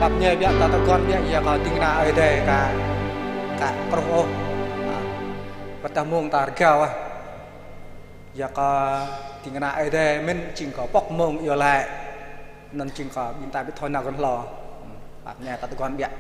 babnya biak tata kon biak ya ka tingna ede ka kroh patamung targa wa ya ka tingna ede men cing ka pok mong yo lại non cing ka binta bi thon na kon lo babnya tata kon biak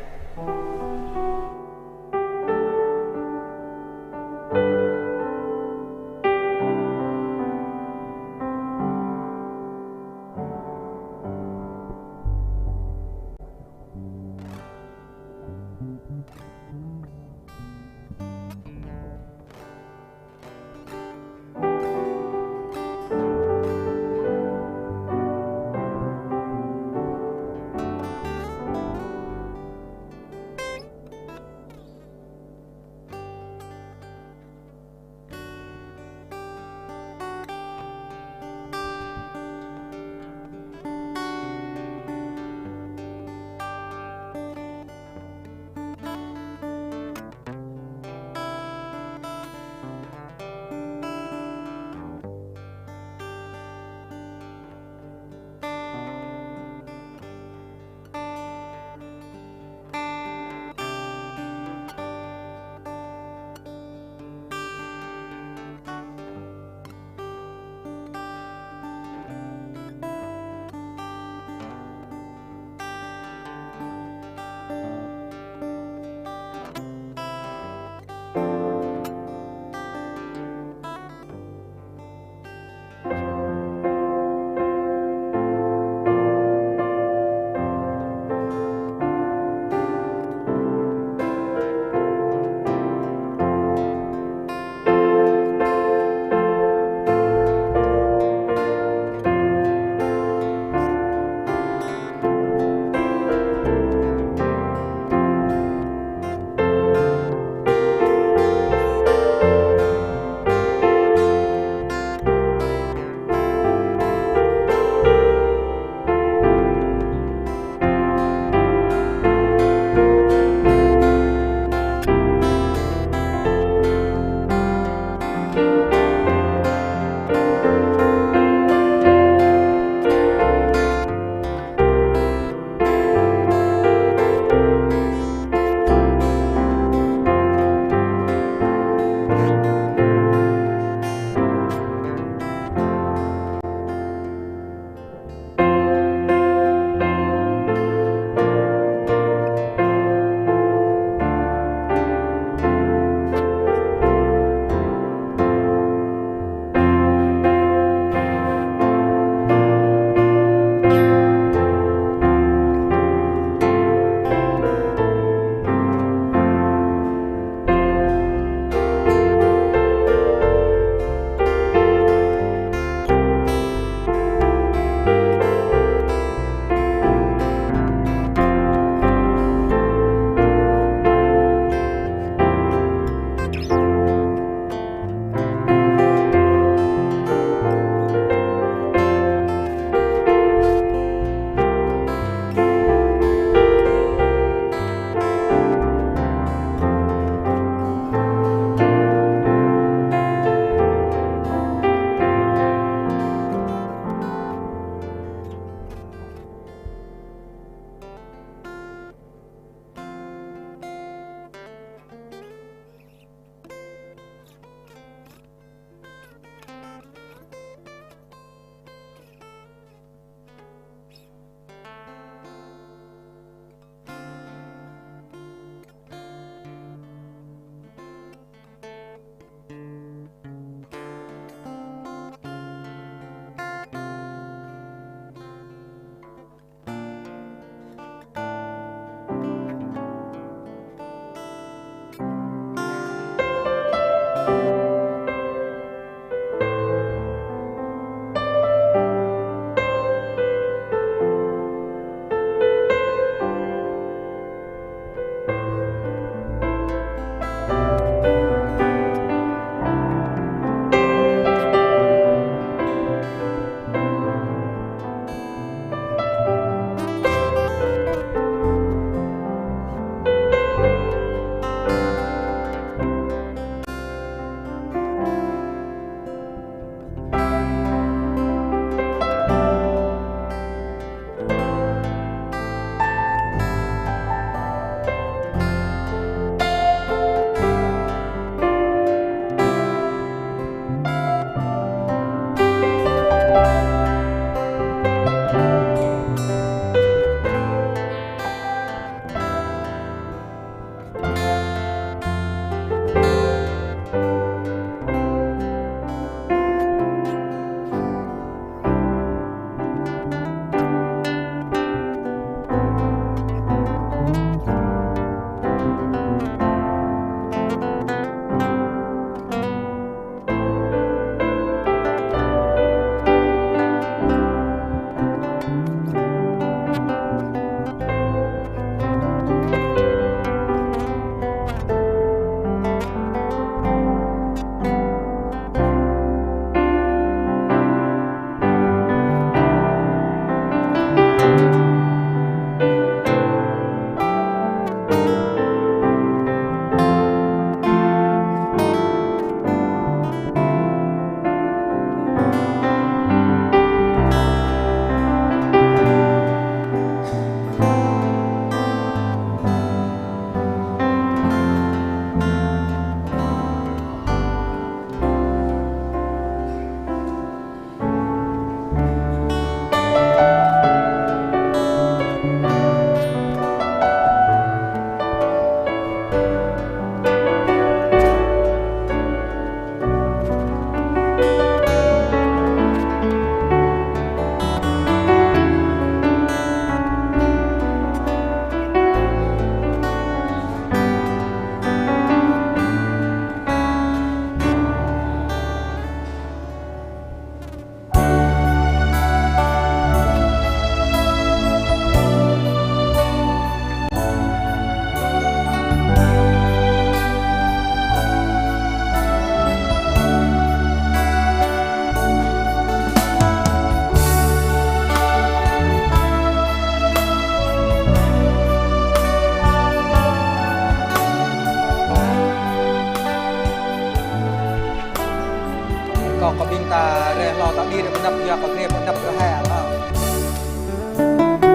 nắp ya ka grep nắp ra hai à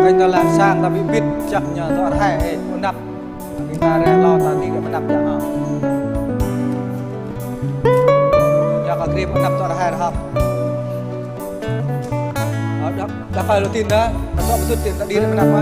anh ta là sang ta bị bít chặt nhờ to hai nắp người ta ra lo ta đi cái nắp ya ya ka grep nắp to ra haiครับdah kalau tindak atau betul tindak diri kenapa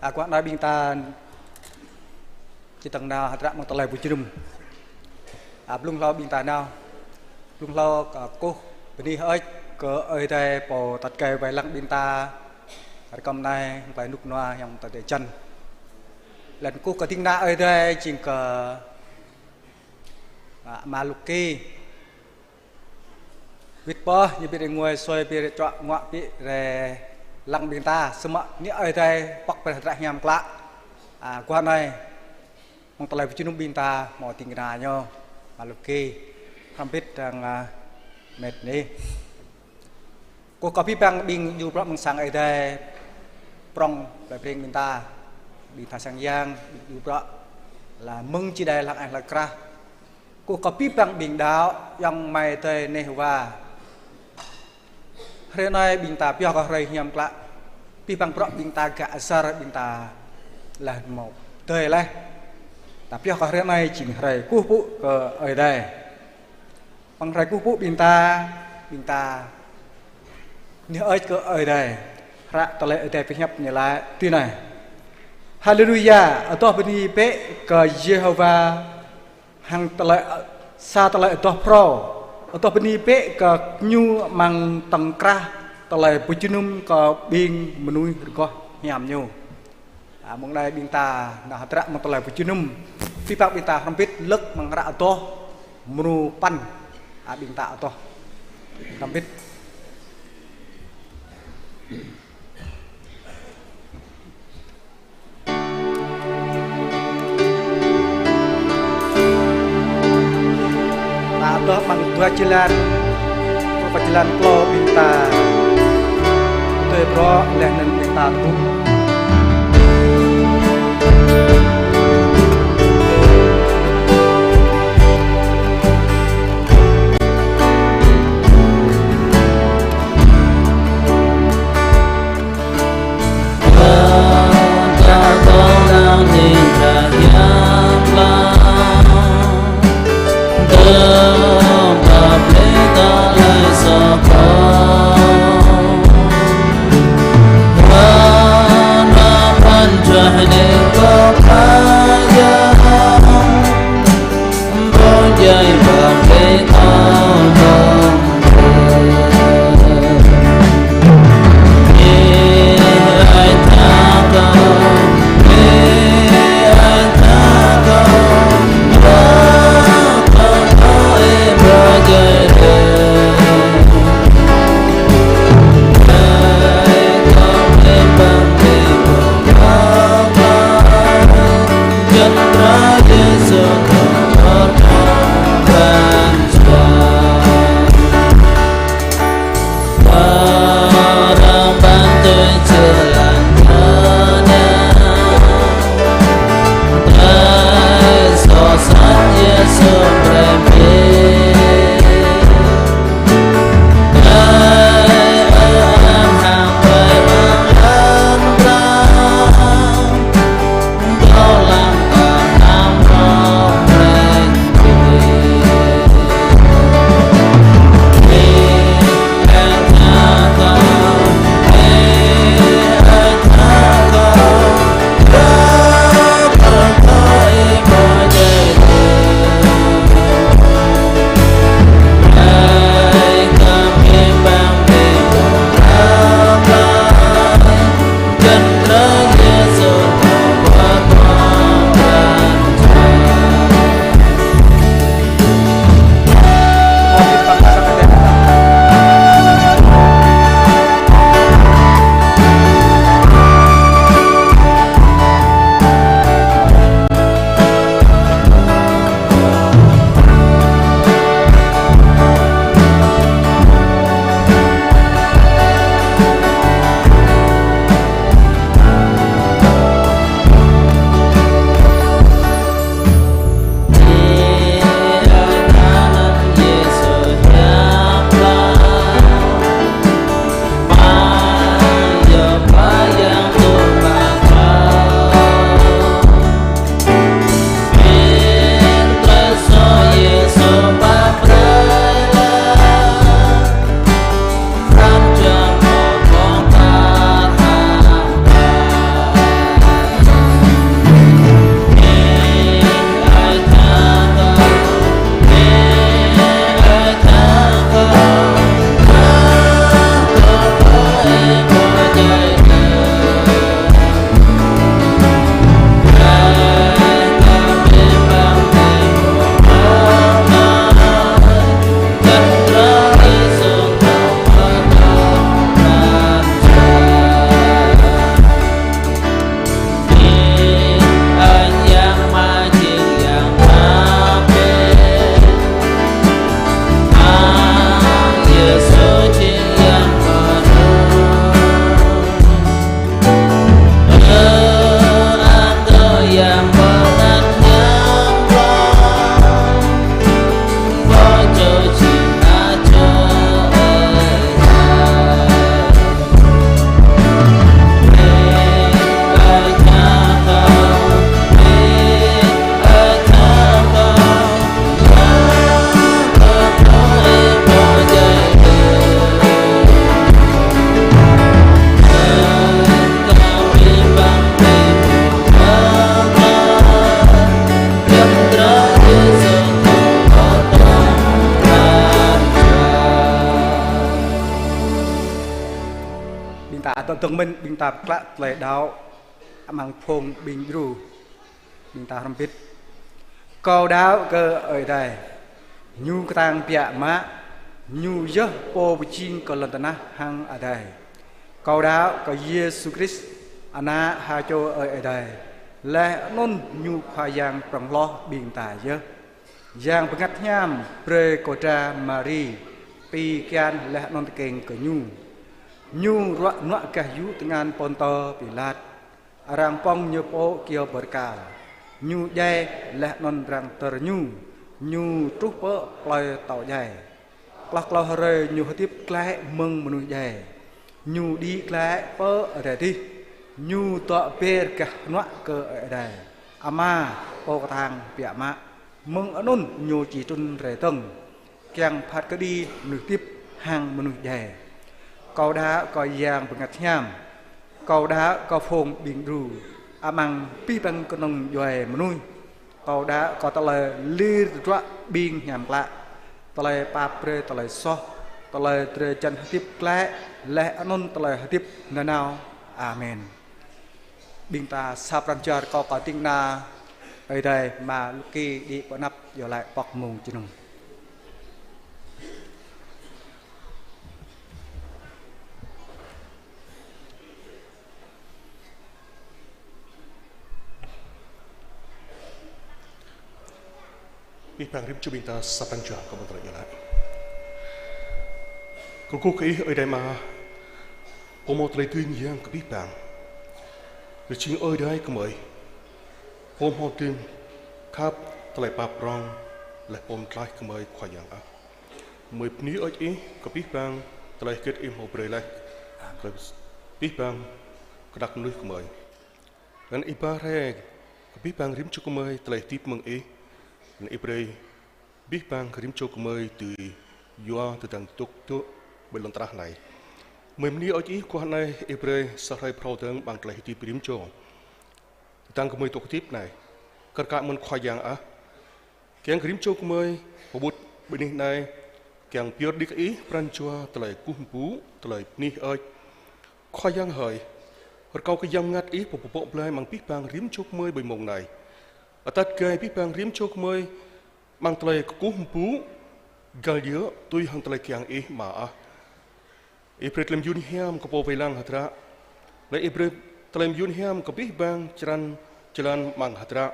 Aku nói bình ta chỉ tầng nào hạt rạ một tờ lệ bùi chùm lung lo bình ta nào lung lo cô bên đi hơi cỡ ơi đây bỏ tật kề vài lăng bình ta cầm này vài nút noa yang tật để chân lần cô có tiếng na ơi đây chỉ cờ mà lục kỳ vịt bò như bị ngồi xoay bị chọn ngoại bị về lăng bình ta sớm ạ nghĩa ở đây bọc về ra nhằm lạ qua này mong tao lại với chúng bình ta mò tình nào nhau mà lục kỳ không biết rằng mệt đi cô có biết bằng bình dù bằng sáng ở đây prong về bình bình ta bình ta sang giang dù là mừng chỉ đây là anh là kra cô có biết bằng bình đạo yang mai tây này và hiện nay bình ta biết có rơi nhầm lạ pi bằng pro bình ta gạ sar bình ta là một tây này tapi có hiện nay chỉ rơi cú phụ ở đây bằng rơi cú phụ bình ta nếu ở đây ra tao lại ở đây phải nhập như là tin này Hallelujah ở đó bên đi bé cờ Jehovah hàng tao lại xa tao lại ở đó pro ở đó bên đi bé cờ nhu mang tầng kra tao lại bùi chunum cờ biên menui có nhảm nhiều mong đây biên ta là hạt rạ tao lại bùi chunum phi bạc biên ta không biết lức mang rạ ở đó menu pan biên ta ở đó không biết atau mengwajilan perwajilan klo binta itu bro lehnen binta tuh atau temen bintang klak le đào mang phong bình ru bintang rompit câu đáo cơ ở đây nhu tang bịa má nhu giấc po bichin còn lần na hang ở đây câu đáo có Giêsu Christ ana ha cho ở đây lẽ non nhu khoa giang bằng lo bình tài giấc giang bằng ngắt nham pre cô cha Marie pi kian lẽ non keng của nhu ruộng nọ cả yu dengan ponto pilat arang pong nyu po kio berkal nhu dai lẽ non rang nhu trúc po ploi tàu dai plak lo hare nhu tiếp klai mừng menu dai nhu đi klai po ở đây nhu tọa per cả nọ cơ ở đây ama po thang bịa mạ mừng ở nôn nhu chỉ trun rẻ tầng keng phát cái đi nửa tiếp hàng menu dai câu đá có giang bằng ngặt nham câu đá có phong biển rù amang pi bằng con nông doài mà nuôi câu đá có tao là lir rõ biên nhảm lạ tao là pa pre tao là so tao là tre chân tiếp lẽ lẽ non tao là tiếp nào amen bình ta sắp làm chờ có tiếng na ở đây mà lúc kia đi có nắp giờ lại bọc mùng chứ nung Bih bang rim chu binta sapan jua ko motor yala ko kai oi dai ma o mo tre tuin yang ko bih bang le ching oi dai ko moi pom ho tin khap tlai pa prong le pom tlai ko moi khwa yang a moi pni oi i ko bih bang tlai ket im ho bre lai ko bih bang ko dak nuih ko moi ngan i ba re ko bih bang rim chu ko moi tlai tip mong e Ibrahim biết bang krim cho kumơi từ doa từ tầng tục tu bên lon trah này mình đi ở chỉ qua này Ibrahim sarai prodeng bang tlai ti krim cho tầng kumơi tục tiếp này cả cả mình khoai giang á keng krim cho kumơi bút bên này keng piot đi cái pran cho tlai kumpu tlai ni ơi khoai giang hơi rồi câu cái giang ngắt ý bộ plei mang biết bang krim cho kumơi bên mông này ở tất cả biết bang rim cho kumơi mang tlai cú hú gal dứa tôi hang tlai kiang e mà Ibrahim lem yun hiam ko po velang hatra la Ibrahim tlem yun hiam ko biết bang jalan mang hatra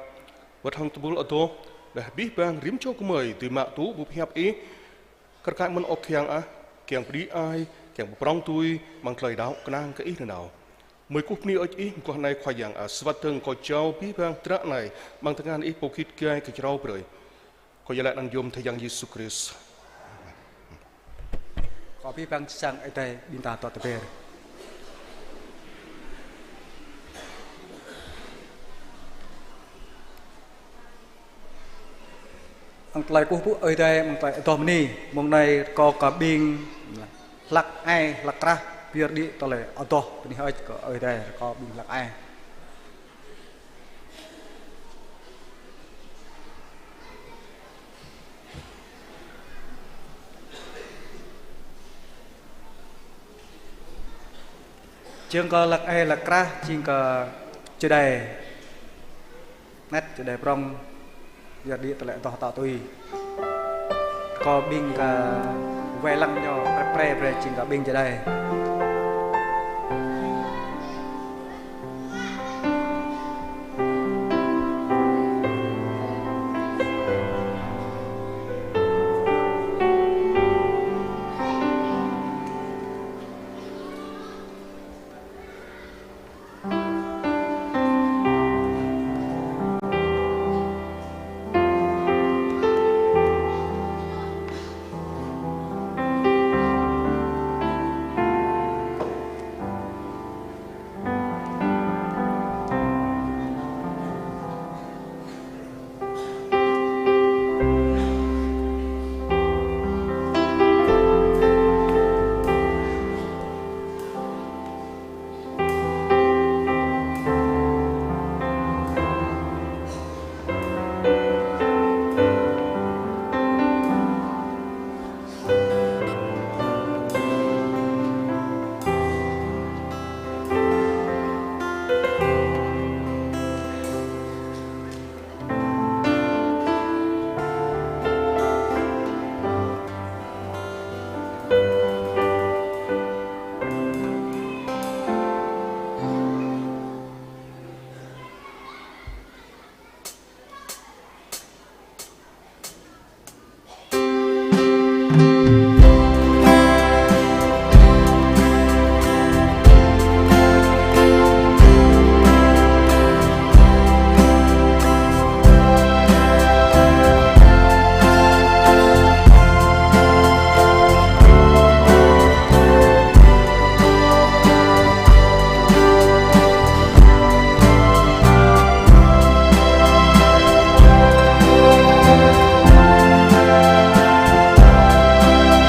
wat hang tubul ato la biết bang rim cho kumơi từ mạ tú bu hiap e kar kai mon ok kiang pri ai kiang prong tôi mang tlai dau knang ka e nào mới cúp ni ở ý con này khoai giang ở Svateng có cháu bí bang trắc này mang tiếng Anh ít bộ kít gai cái cháu rồi có giờ lại đang dùng thay giang Jesus Christ có bí bang sang ở đây bin ta tọt về ông lại cú bút ở đây ông lại tòm ni mong này có cả bin lạc ai lạc ra biar di tole otoh ini hoj ko oi dai ko bin lak ai chương ko lak ai lak ra chương ko chedai net chedai prong biar di tole otoh ta tui ko bin ka ve lăng nyo pre chương ko bin chedai Hãy subscribe cho kênh Ghiền Mì Gõ để không bỏ lỡ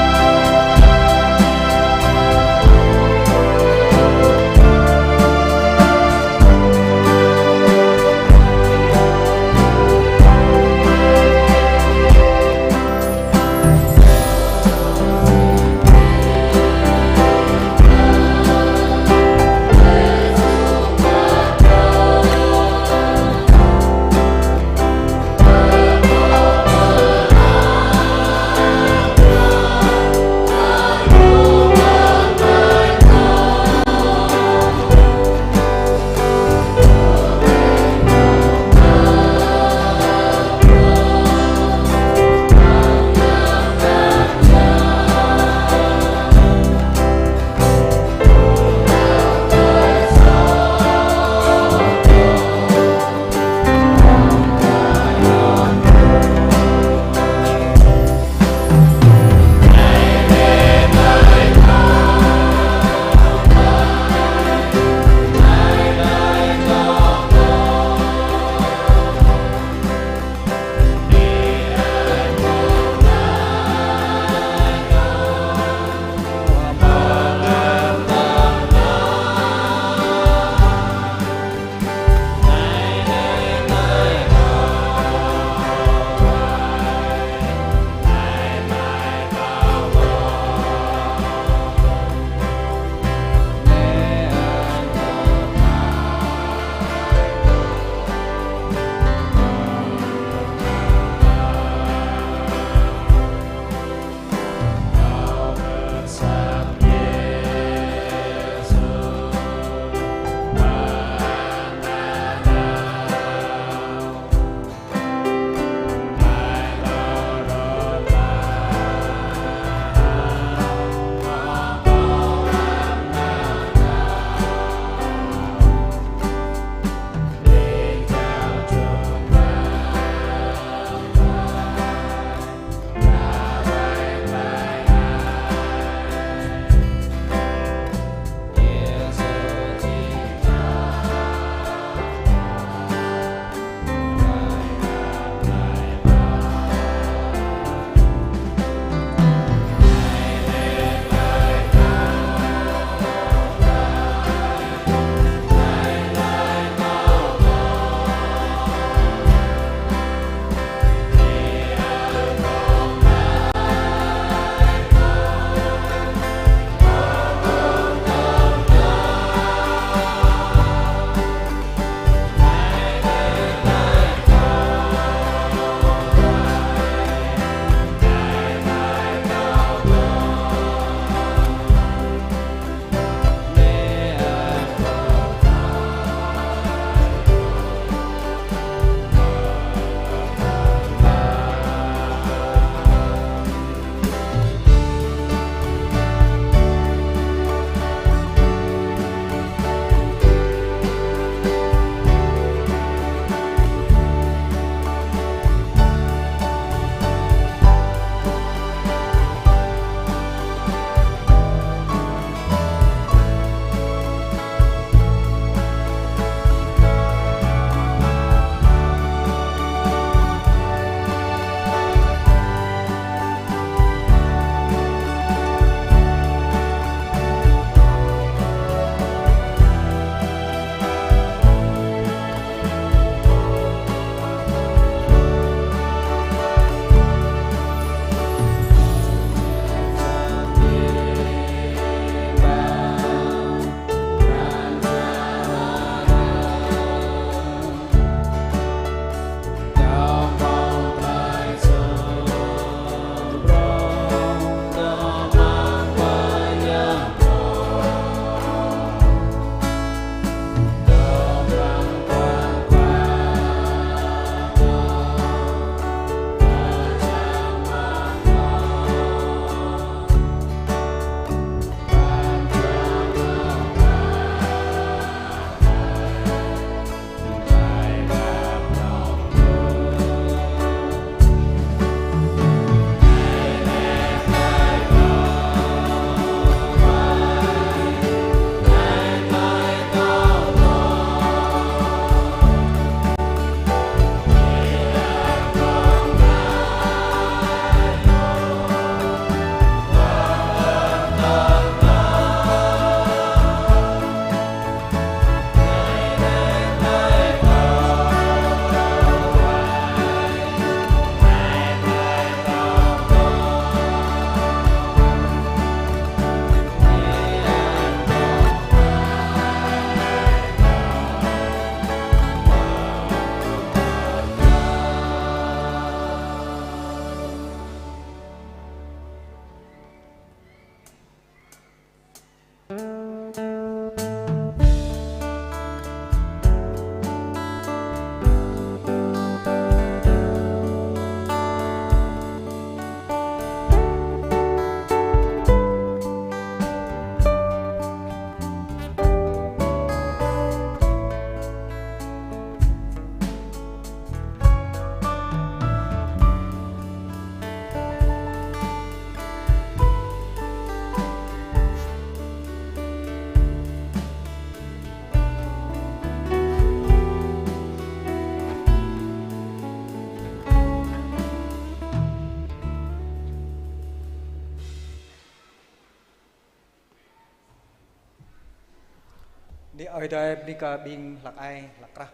đi ở đây đi cả bình lạc ai lạc ra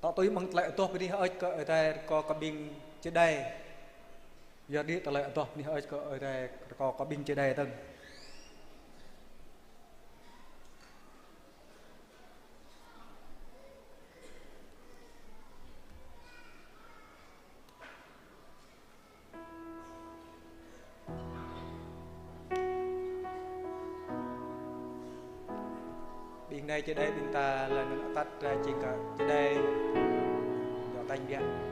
tao tôi bằng lại tôi đi ở đây có bình trên đây giờ đi lại tôi đi ở đây có bình trên đây từng bình này trên đây bình ta là nó tắt ra chỉ cả trên đây nhỏ tanh biển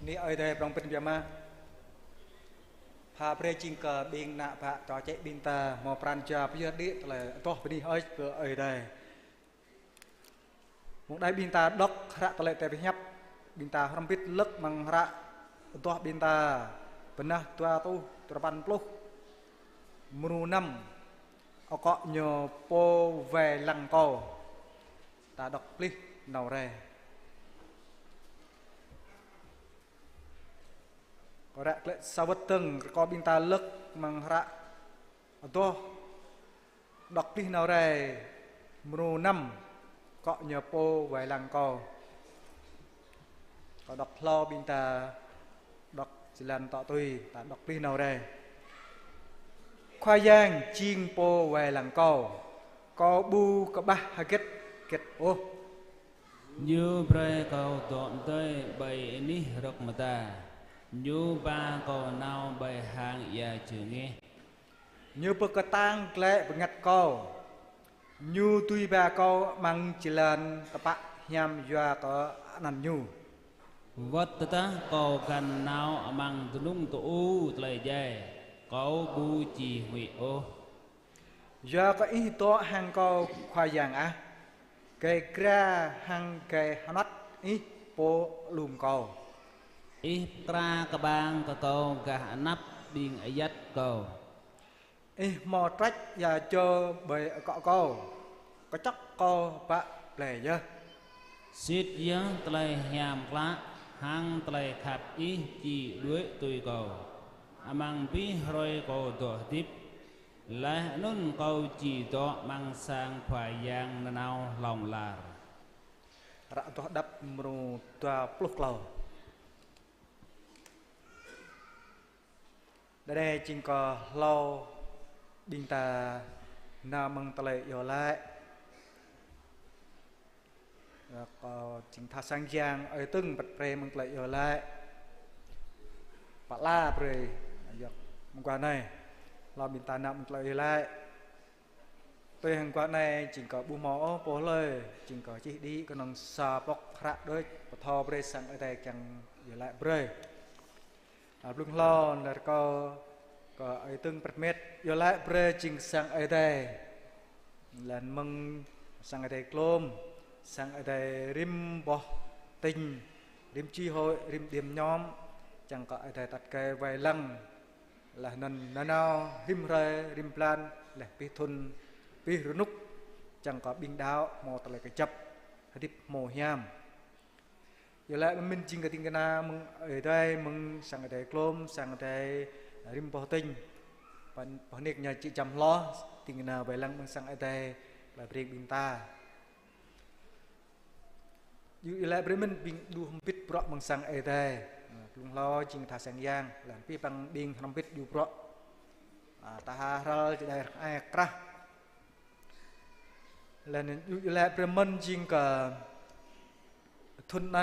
ni ở đây trong bên Việt Namพาเปรจิงกะบิงนะพะจอเจบินตาหมอปรันจาพิยดิตะเลยตัวไปนี่เอ้ยเพื่อเอ้ยได้มงได้บินตาดอกขระตะเลยแต่ไปยับบินตารำพิษลึกมังระตัวบินตาเป็นนะตัวตู้ตัวปันปลุกมรูน้ำเอาเกาะโยโปเวลังโกตาดอกปลิเนาเรก็ได้เกล็ดสวัสดิ์ตึงก็บินตาลึกมังระตัวดอกปลิเนาเรมรูน้ำเกาะโยโปเวลังโกก็ดอกพลอบินตาดอกจิลันต่อตุยตาดอกปลิเนาเรควายย่างจิงโปไวหลังก็บูกบะฮะเก็ตโอ Như bre cầu tọn tới bầy ní rực mà ta Như ba cầu nào bầy hàng ya chữ nghe như bậc cát tang lệ bậc ngặt cầu như tui ba cầu mang chilan tập nham doa có nằn nhu Vất ta cầu gần nào mang nung tổ u tlời dây Cầu bu chỉ hủy ô doa có ý to hàng cầu khoai giang á cây kra hàng cây hanat ý po lùm cầu Ít tra cả bang cả cầu cả nắp biên ayat cầu ý mò trách và cho bề cọ cầu có chắc cầu bạ lệ chứ Xít nhớ tlời hàm lá Hang tlời khát ý chỉ đuối tùy cầu Mang bí rồi cầu tổ tiếp Lại nôn cầu chỉ tọ mang sang phải giang nào lòng là rạ to đắp mru to pluk lầu đây chính có lâu đinh ta na măng tale yo lại có chính tha sang giang ở từng bật pre măng tale yo lại bạ la pre giặc măng qua này lo bình ta nằm tale yo lại tôi hàng qua này chỉ có bu mỏ bố lời chỉ có chỉ đi còn nòng xà bọc khạc đôi thò pre sang ở đây chẳng yo lại pre lưng lo là có ở từng bật mét yo lại pre chính sang ở đây là măng sang ở đây clom sang ở đây rim bò tinh rim chi hội rim điểm nhóm chẳng có ở đây tạt cây vài lăng là nần nào rim rơi rim plan là pi thun pi núc chẳng có binh đáo mò tạt lại cái chập hadip mồ hiam yo lại mình chính cái tiếng na mừng ở đây mừng sang ở đây clom sang ở đây rim bò tinh phần nịch nhờ chị chăm lo tiếng nào vài lăng mừng sang ở đây là break bình taอยู่อีแล้วมันบิงดูหมปิดเพราะมังสังเอเดลุงล้อจิงทาสังยางหลังพี่ปังบิงหมปิดอยู่เพราะตาฮาเราจะได้ไอ้กระแล้วอยู่อีแล้วมันจิงกับทุนใน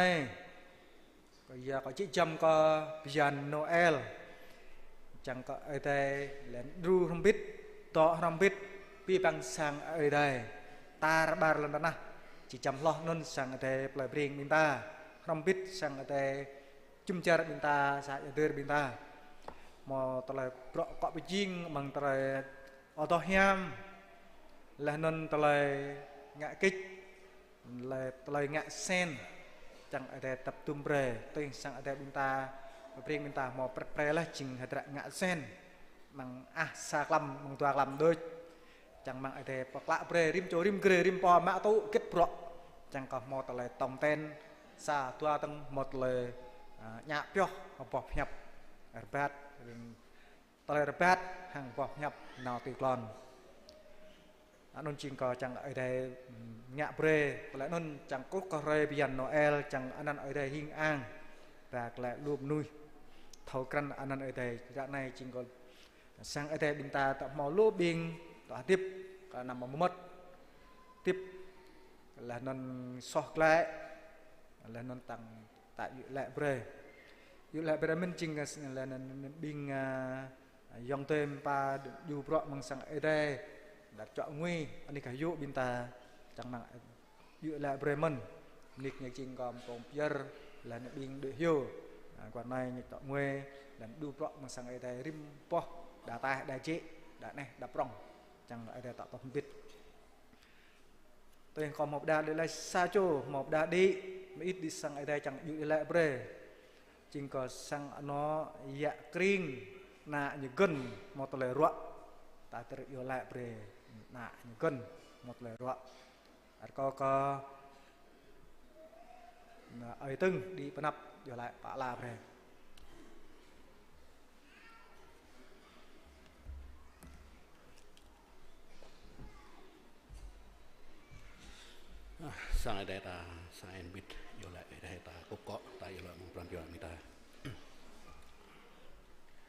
ก็อยากก็จิจำก็ยันโนเอลจังก็เอเดแล้วดูหมปิดต่อหมปิดพี่ปังสังเอเดตาบาร์ลันนะchỉ chăm lo nôn sang ở đây lời bring mình ta không biết sang ở đây chung chơi mình ta sẽ đưa mình ta mà tao lại bọ cọ bị chinh bằng tao lại ở to hiam là nôn tao lại ngã kích là tao lại ngã sen chẳng ở đây tập trung bề tôi sang ở đây mình ta bring mình ta mà pre là chừng hay là ngã sen bằng sa làm bằng toa làm đôi chẳng mang ở đây bọc lạ bề rim chỗ rim kề rim po mã tụ kết bọ chẳng có một lời tổng tên xa tua tăng một lời nhạc biểu bọc nhập bát lời bát hàng bọc nhập nào từ con nôn chính có chẳng ở đây nhạc bề lại nôn chẳng có rơi biển Noel chẳng anh ở đây hình an và lại luôn nuôi thấu căn anh ở đây dạng này chính có sang ở đây bình ta tập màu lúa bình tỏa tiếp nằm ở mất tiếp là nón sọc lại là nón tăng tại lại bề mình chính là nón bình dòng tên pa du pro mang sang ở đây đặt chọn nguy anh cả dụ bình ta chẳng mà dụ lại bề mình lịch nhà chính còn Pierre là bình được hiểu Còn này nhị tọ nguê lần đu prọ mà sang ai đây rim po đá ta đá chế đá này đá prong chẳng ai đây tạo tập biết tôi còn một đá để lại sa chô một đá đi mà ít đi sang ai đây chẳng dụ lại bre chính có sang nó dạ kring nạ như gần một lời ruộng ta tự yêu lại bre nạ như gần một lời ruộng có ấy tưng đi nắp giờ lại bả la về sang đây ta sang bit giờ lại đây ta cố có ta giờ lại một lần giờ người ta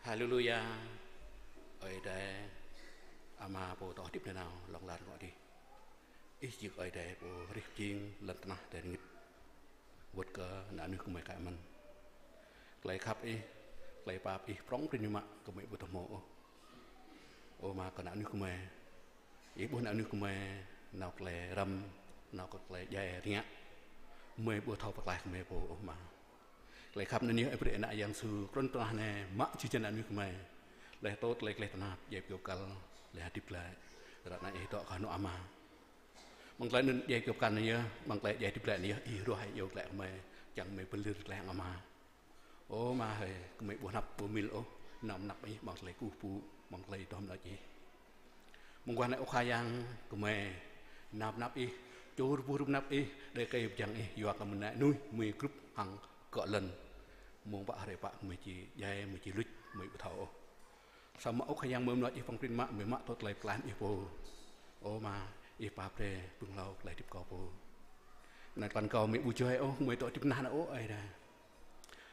Hallelujah ở đây ama bộ tỏ tiếp này nào lòng lan gọi đi ít việc ở đây bộ riết chiên lần nào để nghịch vượt cơ nãy nước của mấy cái mình lấy khắp đi lấy bạp đi phóng trên như mà của mấy bộ thầm mộ ô mà còn nãy nước của mấy ý bộ nãy nước của mấy nào lấy râm nào có lấy dây nhá mấy bộ thầu bạc lại của mấy bộ mà lấy khắp nên nhớ ấy bộ nãy giang sư con tòa này mạ chỉ chân nãy nước của mấy lấy tốt lấy tana dây kiểu cal lấy hạt tiếp lại rồi nãy ấy tọa cả nó ama bằng lại nên dây kiểu cal này bằng lại dây tiếp lại này ý rồi hay yêu lại mà chẳng mấy bên lươn lại ama ô mà hay mấy bộ nắp bộ mil ô nằm nắp ấy bằng lại cù phù bằng lại tóm lại gì mong quan này ô khai giang của mẹ nắp ý chỗ buru nắp ý để cây chẳng ý vừa cả mình lại nuôi mười group hàng cỡ lần mong bạn hay bạn mười chỉ dây mười chỉ lít mười bộ thầu sama ô khai giang mơm nói ý phong tin mạ mười mạ tốt lại plan ý bồ ô mà ý bà pre bưng lâu lại tiếp cầu bồ này toàn cầu mấy buổi chơi ô mấy tội tiếp nan ô ấy đây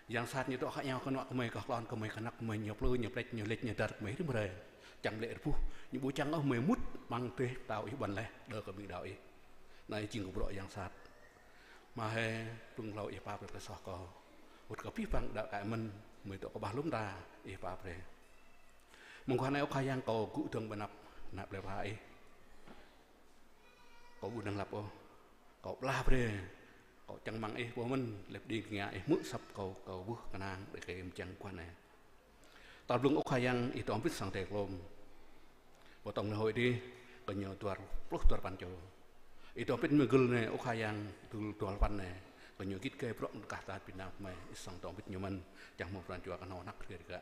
giang sát như tội khác nhau con nọ có mấy có con có mấy khả năng mấy nhiều lôi nhiều lệch nhiều đợt mấy thứ mà đây chẳng lệ phu những buổi trắng ô mấy mút bằng tê tạo ý bẩn lẽ đỡ có bị đạo ý này chỉ của đội giang sát mà he bưng lâu ý bà pre cái sọ cò một cái phi phăng đạo cải mình mấy tội có ba lúc ta ý bà pre mong quan này ô khai giang cầu cụ thường bần nạp lại bà ấy cậu buồn đang lập ô cậu la về cậu chẳng mang ấy của mình lập đi nghe ấy mũi sập cậu bước cái nàng để cái em chẳng quan này tao luôn ốc khai giang ít tóm biết sang tệ lom bộ tổng hội đi có nhiều tuần ban châu ít tóm biết mười gül này ốc khai giang từ tuần ban này có nhiều kít kê bận cả ta Việt Nam mày sang tóm biết nhiều mình chẳng một ban châu cái nó nặng kia cả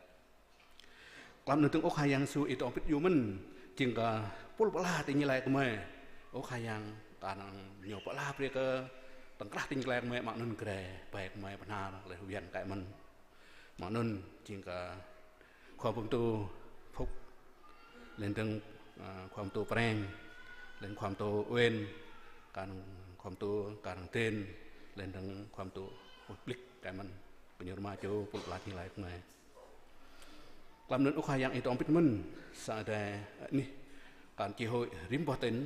làm nên tiếng ốc khai giang su ít tóm biết nhiều mình chừng cả bút bala thì như lại của mày ô khai yang tan nhiều bả la bê cơ tầng các tinh leng mẹ mạng nôn kề bẹt mẹ bả na lại huyền cái mình mạng nôn chính cả khoa phong tu phúc lên từng khoa tu preng lên khoa tu uên càng khoa tu càng tên lên từng khoa tu public cái mình nhiều mà châu bút bala như lại của mẹ làm nên ô khai yang itu ampit mình sao đây nèการจีโฮริมบอเต็น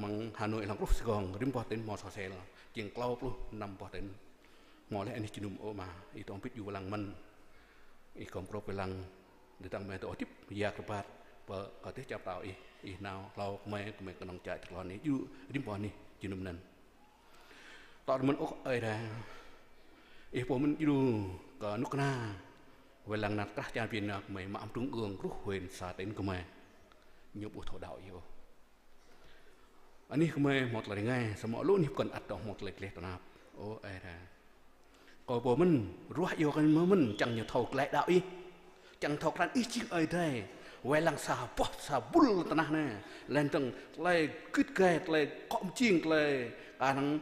มังฮานอยหลังรูปสกองริมบอเต็นมอสเซลจิงกล้าวปลุนำบอเต็นมอและอันนี้จินุมโอมาอีตองพิษอยู่พลังมันอีกองโปรพลังเดือดตั้งแม่ตัวทิพยากระบาดเปิดกระเทจับเต่าอีนาวเราไม่กำลังใจตลอดนี้อยู่ริมบอนี่จินุมนั้นตอนมันโอ้เอ้ยได้อีพวกมันอยู่กับนุกนาเวลานัดกระจายเปลี่ยนไม่มาอัมตุงเอืองรู้เห็นสาเต็นก็ไม่nhiều bộ thổ đạo yêu anh ấy không mê một lời nghe sao mọi lúc nhịp cần ắt đó một lời lệ nạp ô ai ra có bộ mình ruột yêu cái mơ mình chẳng nhiều thầu lại đạo ý chẳng thầu ra ít chiếc ấy đây quay lăng xà bọt xà bul tận này lên từng lại cứt kẹt lại cọm chiên lại năng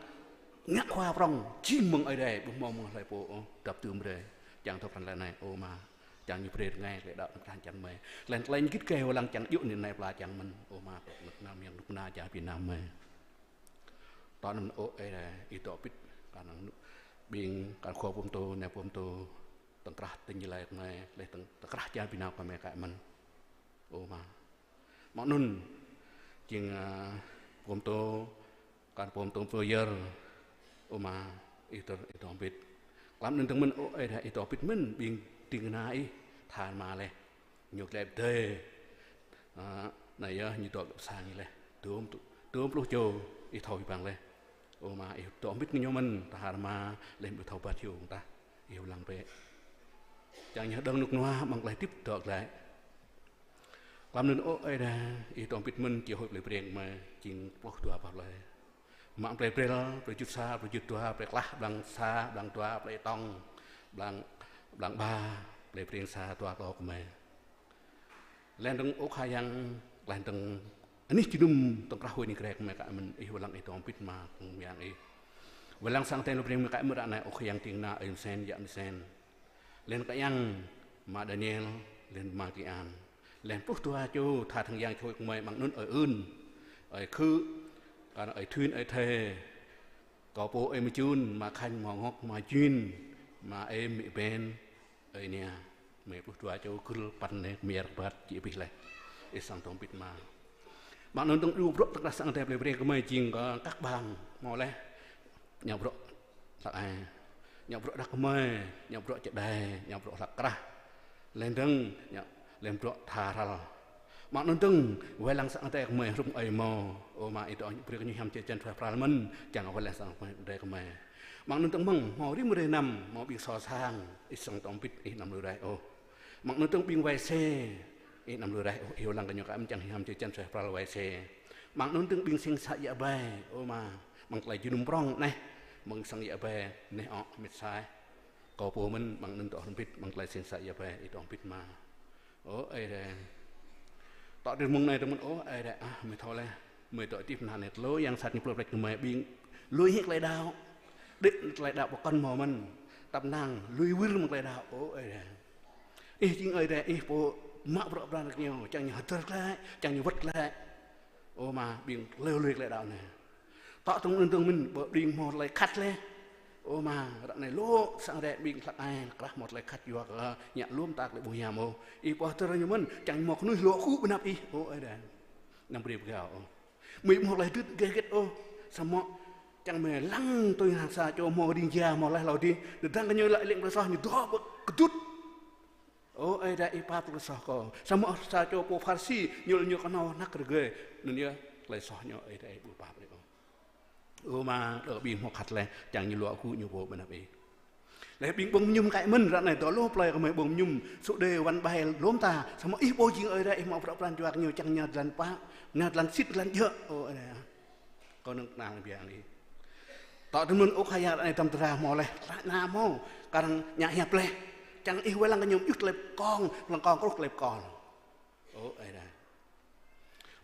nhắc hoa rong chim mừng ấy đây bung mong lại bộ đập tường đây chẳng thầu ra này ô mà chẳng như vậy ngay lại đạo thành chẳng mày lên kít kêu lăng chẳng dụ này là chẳng mình ô mà lực nam yang lúc na trả Việt Nam mày tao nằm ô ấy là ít tổ biết cả năng biên cả khoa phong tô nè phong tô tầng trát tình như lại này lại tầng trát trả Việt Nam của mẹ cái mình ô mà mọi nun chừng phong tô cả phong tô phơi giờ ô mà ít tổ biết làm nên thằng mình ô ấy là ít tổ biết mình biên tiếng này thàn màเลยnhục đẹp thế này như tụi sang như này tụi lúc chiều ít thôi bằngเลยmà tụi biết như mình thàn mà lên được thầu bát chiều ta yêu lăng về chẳng nhớ đơn nước noa bằng lại tiếp được lại làm nên ô ấy là ý tổng bịt mình chỉ hội lại bền mà chính bốc tua vào lại mạng bền bền bền chút xa bền chút tua bền lá bằng xa bằng tua bền tông bằng ba bền xa tua to của mày lên từng ô khai yang lên từng anh ấy chỉ đúng từng ra hồi này cái mà cái mình yêu lăng ý tổng bịt mà cũng yang ấy và lăng sang tên bền mà cái mới này ô khai yang tiếng na em sen dạng sen lên cái yang mà Daniel lên Marian lên bút tua chú thà thằng giang thôi mày bằng nón ở ưn ở khứ còn ở thuyền ở thề có bộ em chun mà khanh mò ngọc mà chuyên mà em bị bên ở nhà mẹ bút tua chú cứ pan này miệt bát chỉ bị lại để sang tổng bịt mà bạn nón tung rụp tất cả sang đẹpเลยcái mày chinh có các bàn mò lẽ nhập rộ là ai nhập rộ đặc mày nhập rộ chạy đài nhập rộ là cả lên đằng lên rộ thà ra mà nó từng về lăng sang tay mày rung ai mò ô mà itu beri kenyu ham chân phải parliament chẳng về lăng sang tay mày mà nó từng măng mò đi 10 năm mò bị so sang ít sang tổng bít ít nằm lừa đây ô mà nó từng bị vay xe ít nằm lừa đây ô yêu lăng kenyu cái chẳng ham chân phải parliament vay xe mà nó từng bị sinh sát dạ bay ô mà lại chịu prong này mừng sang dạ bay này ọ mệt sai có bộ mình bằng nâng tổng bít lại sinh sát dạ bay ít tổng bít mà ô ấy đâyต่อเดือนมึงในตรงมันโอ้ไอ้เด็กไม่ท้อเลยไม่ต่อที่ผ่านเนี่ยรู้ยังสัตว์นี่ปลดเล็กไม่บินลุยหิกเลยดาวเด็กเลยดาวบอกกันหมอมันตำนางลุยวิ่งมันเลยดาวโอ้ไอ้เด็กจริงไอ้เด็กโปมาปลดปลาเงี้ยจังอย่างเตอร์เลยจังอย่างวัดเลยโอ้มาบินเร็วเลยดาวเนี่ยต่อตรงนั้นตรงมันบินหมดเลยคัดเลยโอ้มาในโลกสังเดบินสักไอ้กระหมดเลยคัดอยู่ก็เนี่ยร่วมตากเลยบุญยามโออีพอเตอร์ยมันจังหมอกนุ้ยโลคู่เป็นนับอีโอ้ไอ้แดงนำเรียบเก่ามีหมดเลยดึกเกตโอสมอจังเมื่อลังตัวหางซาโจมอดินยาหมดเลยเราดีเดินทางกันอยู่ละเลี้ยงประสาทมีดอกกระดุดโอ้ไอ้แดงอีพาประสาทก็สมอซาโจโปฟาร์ซีอยู่กันเอานักเกยนั่นเนี่ยเลยสอนเนี่ยไอ้แดงบุปผาเลยโอ้มาเออบินหัวขัดเลยจังยี่หลวคู่อยู่โบมันอะไรแล้วบินบ่งยุ่มไก่มันรักไหนตัวโลปลายก็ไม่บ่งยุ่มสุดเดวันใบล้มตาสมมติอีโบจริงเอ้ยได้มาประปรานจวกอยู่จังหยาดลันป้าหยาดลันซิดลันเยอะโอ้อะไรก็นึกนางเบียงนี้ต่อถึงมันโอ้ขยะในตำตราหมอเลยนาโมการหยาเหียบเลยจังอีเวลังกันยุ่มยุดเล็บกองลังกองก็เล็บกองโอ้อะไร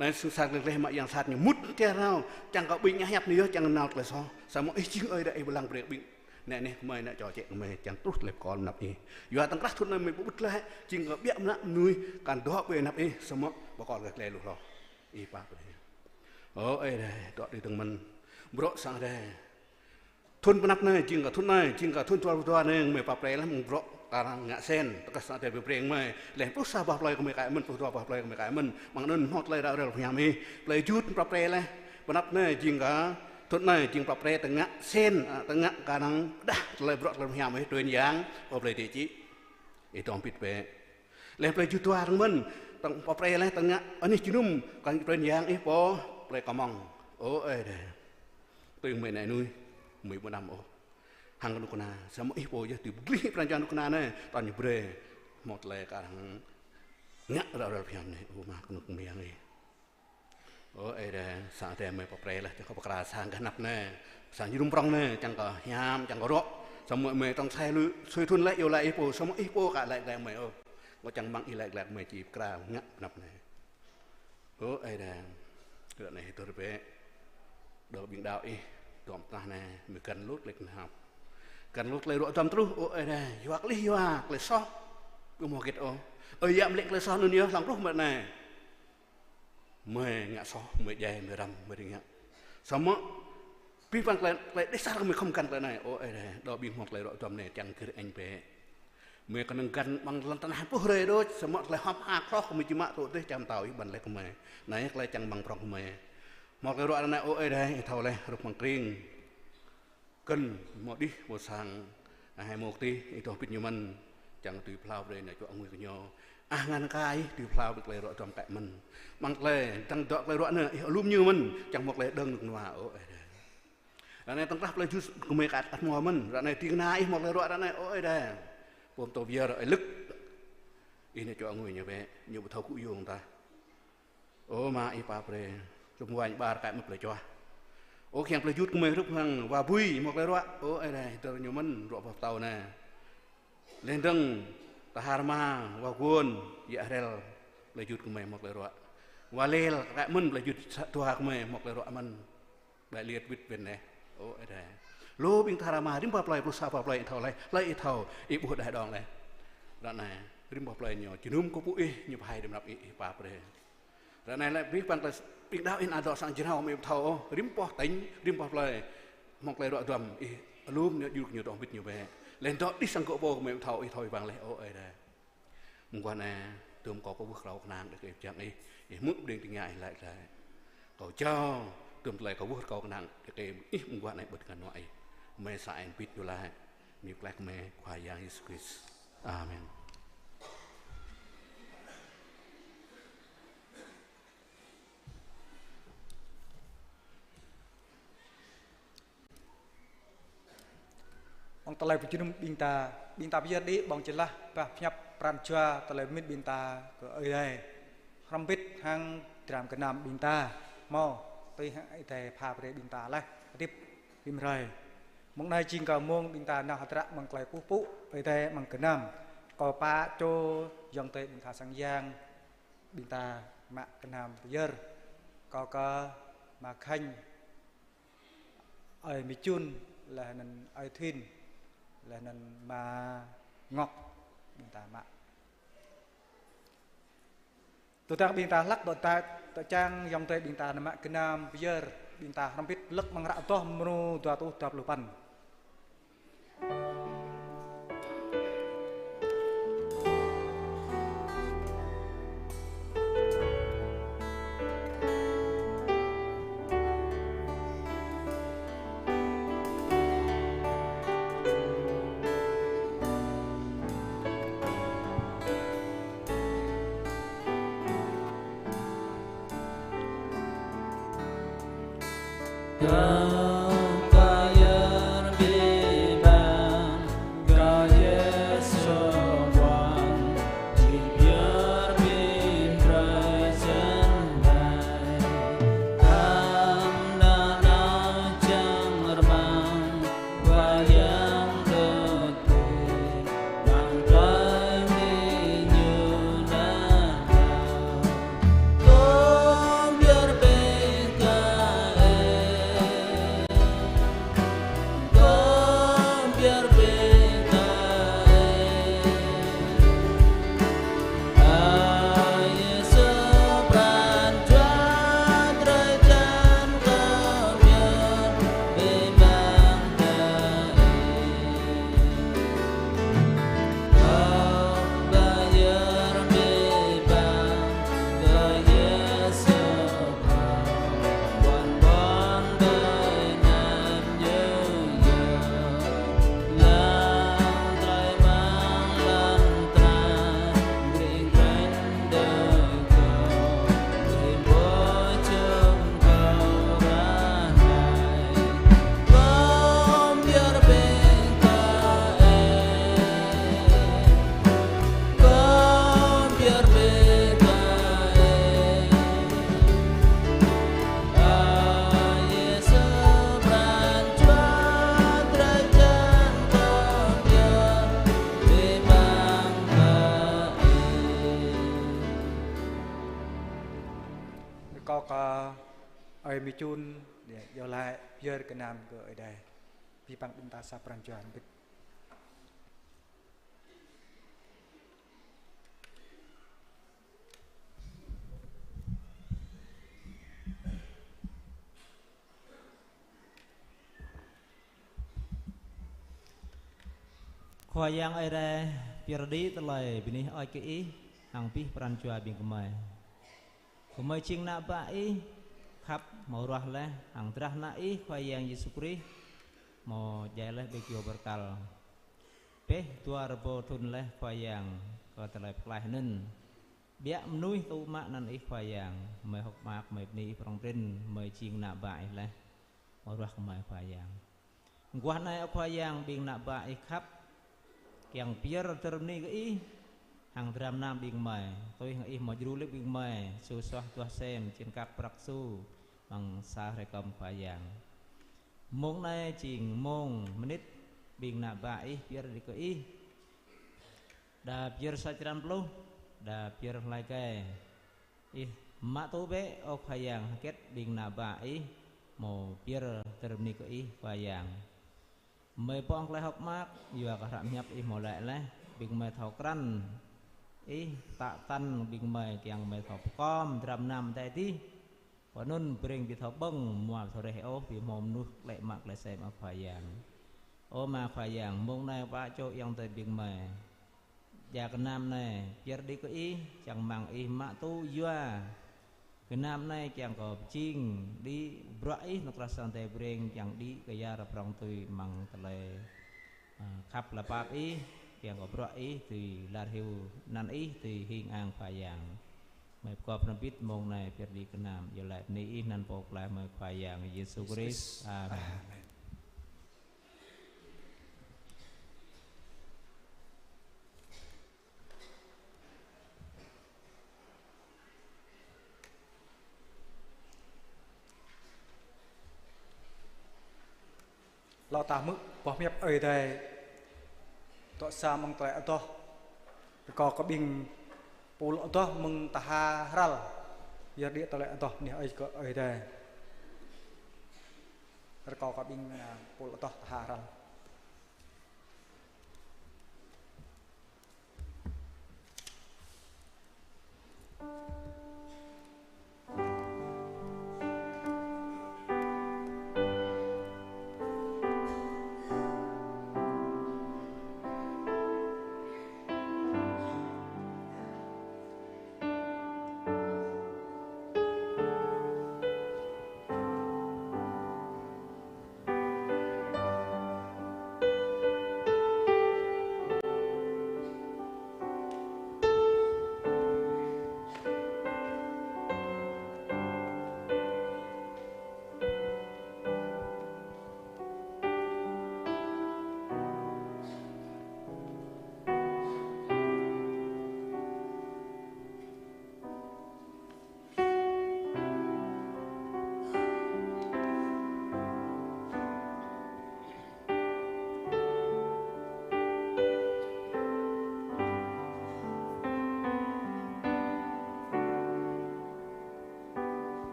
แล้วสุสานเล็กๆมาอย่างสัตว์เนี่ยมุดเจ้าเราจังก็บินยับเนื้อจังนาวเลยซ้อสมมติจริงเอ้ยได้บลังเบรกบินเนี่ยไม่เนี่ยจ่อเจ๊ไม่จังตุ๊ดเล็บก่อนนับเองอยู่ตั้งรักทุนนั้นไม่ปุ๊บเลยจริงก็เบี้ยมนะนุ้ยการดอกไปนับเองสมมติบอกก่อนเลยลูกเราอีปากเลยโอ้เอ้ยได้ดอกดีถึงมันบล็อกสั่งได้ทุนปนับเนี่ยจริงกับทุนเนี่ยจริงกับทุนตัวเนี่ยไม่ปรับเลยแล้วมึงบล็อกการngạ sen tất cả đều bị mày lấy bút sa bọc lại của mấy cái mình bút bọc lại của mấy cái mình bằng nên hot lại đạo đều nhà mi lấy chút bọc lại này bữa nắp này chừng cả tuần này chừng bọc lại từng ngạ sen từng ngạ cả năng đã lấy bọc lại nhà mi tuyên giang bọc lại địa chỉ để trong bịt về lấy lại chút toa thằng mình từng bọc lại này từng ngạ anh ấy chỉ nôm còn tuyên giang ấy bỏ lại cả mong ố ơi đây tôi mày này nuôi 10 năm ô hàng cái nukuna sama ibu ya tu beli perancangan nukuna ne tanya bre mot le karang ngak dah pian ne rumah kunuk miang ni oh ada saat dia mai papre lah kau perkara sang ganap ne sang jurum prong ne chẳng có hiam chẳng có rọ sama mai trong sai lu suy thun lại yêu lại ibu sama ibu cả lại mai ô có chẳng bằng lại mai chỉ kra ngak nap ne oh ada cái này tôi bé đồ biển đạo y tóm ta này mới cần lút lịch học cần lúc lấy rượu tầm trú, ôi này, hoặc lấy hoặc lấy so, cứ mua cái ô, ơi dạm lệnh lấy so nữa nhớ, lòng lúc mà này, mười ngã so, mười dày, mười rầm, mười đỉnh ngã, xong á, ví van lại để sao mình không cần cái này, ôi này, đó bị hoặc lấy rượu tầm này chẳng cứ anh bé, mười còn cần bằng lần tan hạt bút rơi đó, xong á lại hấp hạt đó, không chỉ mạ tụi tôi chăm tàu ý bẩn lấy của mày, này lại chẳng bằng prong mày, một cái rượu này, ôi này, thầu này, rụt bằng riêng cần một đi một sang hai một tí itu pit nyaman chẳng tùy plau đây này cho ông người nhau ngăn cái tùy plau được lấy rõ trong cạnh mình bằng lệ tăng đọt lấy rõ nữa luôn như mình chẳng một lệ đơn được hòa ở này tăng rap lấy chút của mấy cái ăn mò mình rồi này tiếng nai một lấy rõ này ôi đây hôm tôi bia rồi lức ini cho người như vậy nhiều thâu cụ dùng ta ô mà y pa pre trong ngoài bar cái một lời cho ô khen lời chút người lúc hằng và vui một lời đó ô ai này tôi nhiều mình rọ vào tàu nè lên rừng ta harma và quân dạ rel lời chút người một lời đó và lel cái mình lời chút tua người một lời đó mình đại liệt vịt bên này ô ai này lô bình tharama rim pa play plus apa play thầu lại thầu y buat đại đòn này đoạn này rim pa play nhỏ chỉ nôm có bụi như hai đêm nạp y pa pre đoạn này lại biết bằng là biết đạo in ador sang cháo mềm thầu rim pa tính rim pa play một lời đoạn đầm y lùm nhiều nhiều đoạn biết nhiều về lên đó đi sang cỗ bò mềm thầu y thôi bằng lại ô ấy đây mùng qua này tôi có bước đầu nàng để kịp chẳng y mức điên tình ngại lại là cầu cho tôi lại có bước cầu nàng để kịp ít mùng qua này bật cả nội mê sai biếtอยู่lạiมีแปลกแม่ควายยาเยซูคริสต์อาเมน Ông ta lại phải chịu bình ta bây giờ đi bằng chỉ là và nhập pran chua ta lại mít bình ta ở đây không biết hàng làm cái nam bình ta mau tôi hãy thề pha về bình ta lại tiếp phim rồi mong nay chinh cầu mong bình ta nào hạt rạ bằng cái phú ở đây bằng cái nam có pa cho dòng tây bình ta sang giang bình ta mạ cái nam bây giờ có mà khanh ở mi chun là nên ở thìn là nên mà ngọc bình ta mạ tụi ta bình ta lắc tụi trang dòng tây bình ta mạ cái nam bây giờ bình ta không biết lắc bằng rạ to menu tụi tôi tập lupan ai mi chun để giờ lại giờ cái nam ở đây vì bằng chúng ta sắpran chuẩn bị khoai yang ai đây pirdi telai bini oi ki hang pi pran chua bing kemai ching na bai khắp mau rah leh hang trah na khoai yang Yesus Kristus mau jai leh bekio berkal pe tua rebo thun leh khoai yang ko telai plai nen bia mnui tu mak nan khoai yang mai hok mak mai ni prong prin mai ching na bai leh mau rah kemai khoai yang gua nai khoai yang bing na bai khắp kiang pier terni ke i hàng trăm năm biển mày tôi hàng im mà du lịch biển mày su xoa tua xem trên các bạc su bằng xa hay cầm phải dạng mông này chỉnh mông menit biển nạp bãi pier đi ke i da pier sajaran pelu da pier lai ke i mak tu be ok phải dạng kết biển nạp bãi mau pier terni ke i phải dạng mày pong lại học mát vừa cả rạm nhập i mò lại lấy biển mày thầu cằn i tak tan biển mày kiang mày thầu com trăm năm tại tí và nun bring bị thầu bưng mua thầu đây ô bị mồm nuốt lại mặc lại xem ở phải dạng ô mà phải dạng mông này ba chỗ yang tới biển mày và cái nam này pier đi cái i chẳng mang i mạ tu vừa cái nam này chẳng có chinh đi bãi nó rasan teh bring chẳng đi cái ya rap rong tui mang tele khắp là bạc i chẳng có bãi thì là hiu nan i thì hình ang phải dạng mày có phần biết mong này pier đi cái nam giờ lại ni nan bộc lại mày phải dạng Jesus Christ amen. lo ta mức bỏ miệp ở đây tọa xa mong tọa to có bình bù lọ to mừng ta ha ral giờ địa tọa to nè ở đây có bình bù lọ to ta ha ral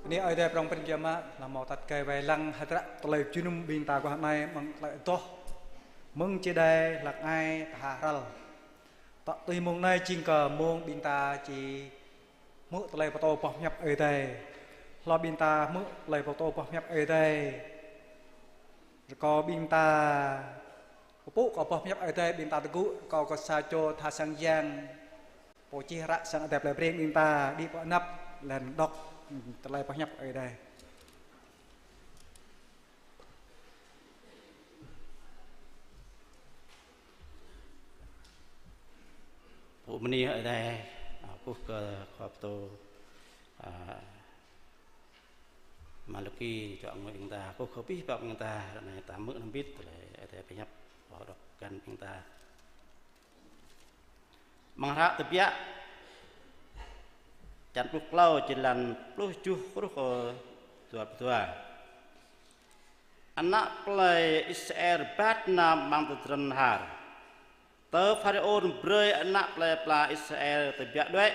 Ini ada perang penjama lama tat kai vai lang hadra tolai junum binta ko mai mang lại to mung che dai lak ai haral tak tui mung nai ching ka mung binta chi mu tolai poto poh nyap ai dai lo binta mu lai poto poh nyap ai dai ko binta pu ko poh nyap ai dai binta tegu ko sa cho tha sang yang po chi ra sang đẹp lai preng binta đi po nap len dok terlai banyak ada. Phụ mani ở đây, phúc khop tô mà lúc khi chọn người ta, phúc không biết bao người ta, này tám mượn không biết, ở đây phải nhập bỏ đọc gần người ta. Mang ra tập ya. Chan pluk lau jalan pluk juh pluk tua. Anak play Israel bat nam mang tetren har. Tớ Pharaon brơi anak play pla Israel terbiak duit.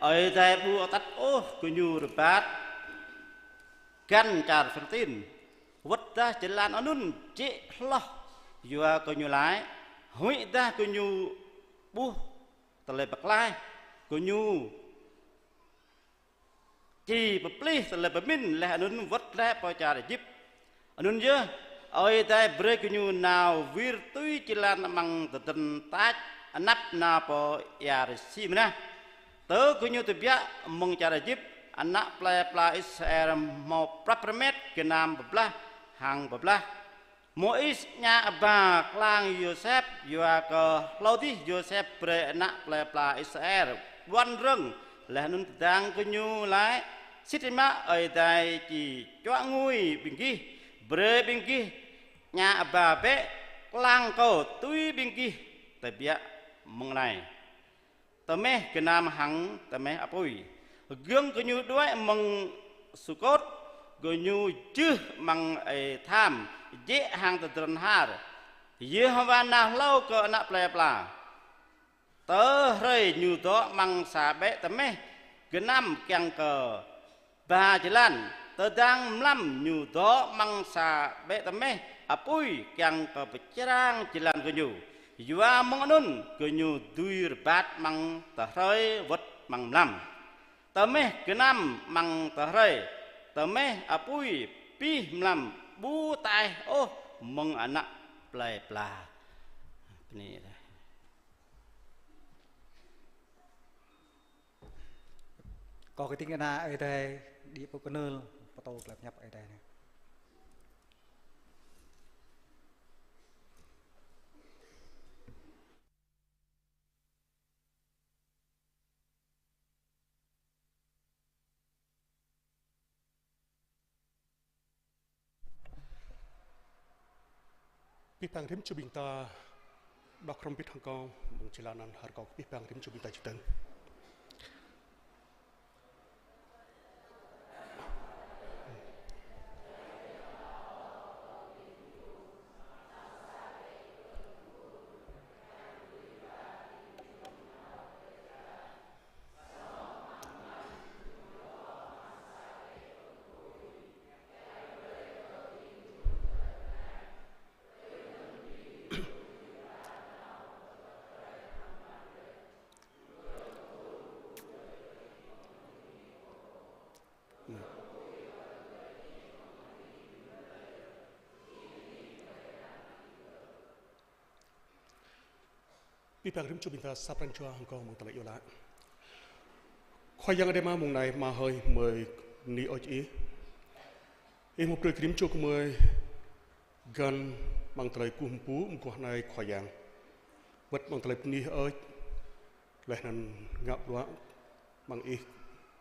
Oi tai bu atat kunyu rebat. Gan car Filistin. Wadah jalan anun cik loh. Jua kunyu lai. Hui dah kunyu bu terlepak lai. Kunyu chỉ bậc ly là bậc min là anh vất lẽ bao cha để giúp anh chưa ơi tại break như nào vir tuy chỉ là mang từ tình tát nắp na po ya si mana tớ cứ như từ bia mong cha để giúp anh nắp pla Israel một prapramet cái nam bậc la hàng bậc la mỗi nhà bà clang Joseph vừa có lâu đi Joseph pre nắp pla Israel quan rừng là anh đang cứ như lại Sitima ở đây chỉ cho ngui bình kia, bơi bình kia, nhà bà bé lang cầu túi bình kia, tại bia mong này, tao mẹ cái nam hằng tao mẹ apoi, gương cái như đuôi mong sukot, cái như chứ mong tham, dễ hàng từ trần hà, dễ hoa na lâu cái nạp lẹp là, tớ rơi như đó mong xả bé tao mẹ cái nam keng cờ Bà jalan tedang melam nyudo mangsa be teme apui yang ke becerang jalan kenyu jua mengenun kenyu duir bat mang tahroi wet mang melam teme kenam mang tahroi teme apui pi melam bu tai meng anak play pla ini có cái tiếng na ở đây đi bộ cái nơ bắt đầu lập nhập ở đây này. Pipang rim chubing ta đọc rong pit hang kong bung chilanan har kong pipang rim chubing ta chuten. bang rim cho bình ta sắp ranh cho hàng con một tờ lại yêu lại khoai yang ada ma mùng này mà hơi mời ni oi ý em một đời rim cho của mời gần bằng tờ lại cuồng pú một quả này khoai yang vật bằng tờ lại ni oi lại nằm ngập đó bằng ý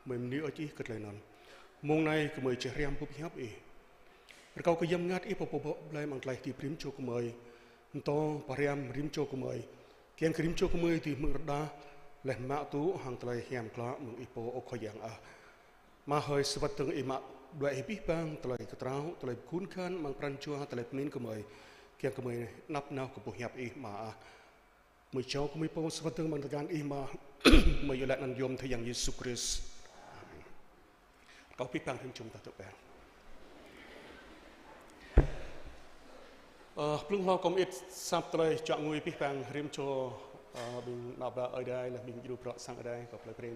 mời ni oi ý cất lại nằm mùng này của mời trẻ em búp hiếp ý kau ke yam ngat ipo popo blai mang tlai ti prim cho kumai to pariam rim cho kumai kian krim cho kumai ti murda leh ma tu hang tlai hiam kla mung ipo o khoyang a ma hoi svat tung ima dua epi bang tlai katrau tlai kun khan mang pran chua tlai min kumai kian kumai nap nau ko hiap i ma a mui chau kumai po svat tung mang gan i ma mai yolat nan yom thayang Yesus Kristus kau pi bang him chung ta tu bang plung lau kom it sắp tới chọn người biết bằng rim cho bình nạp ở đây là bình du pro sang ở đây và lại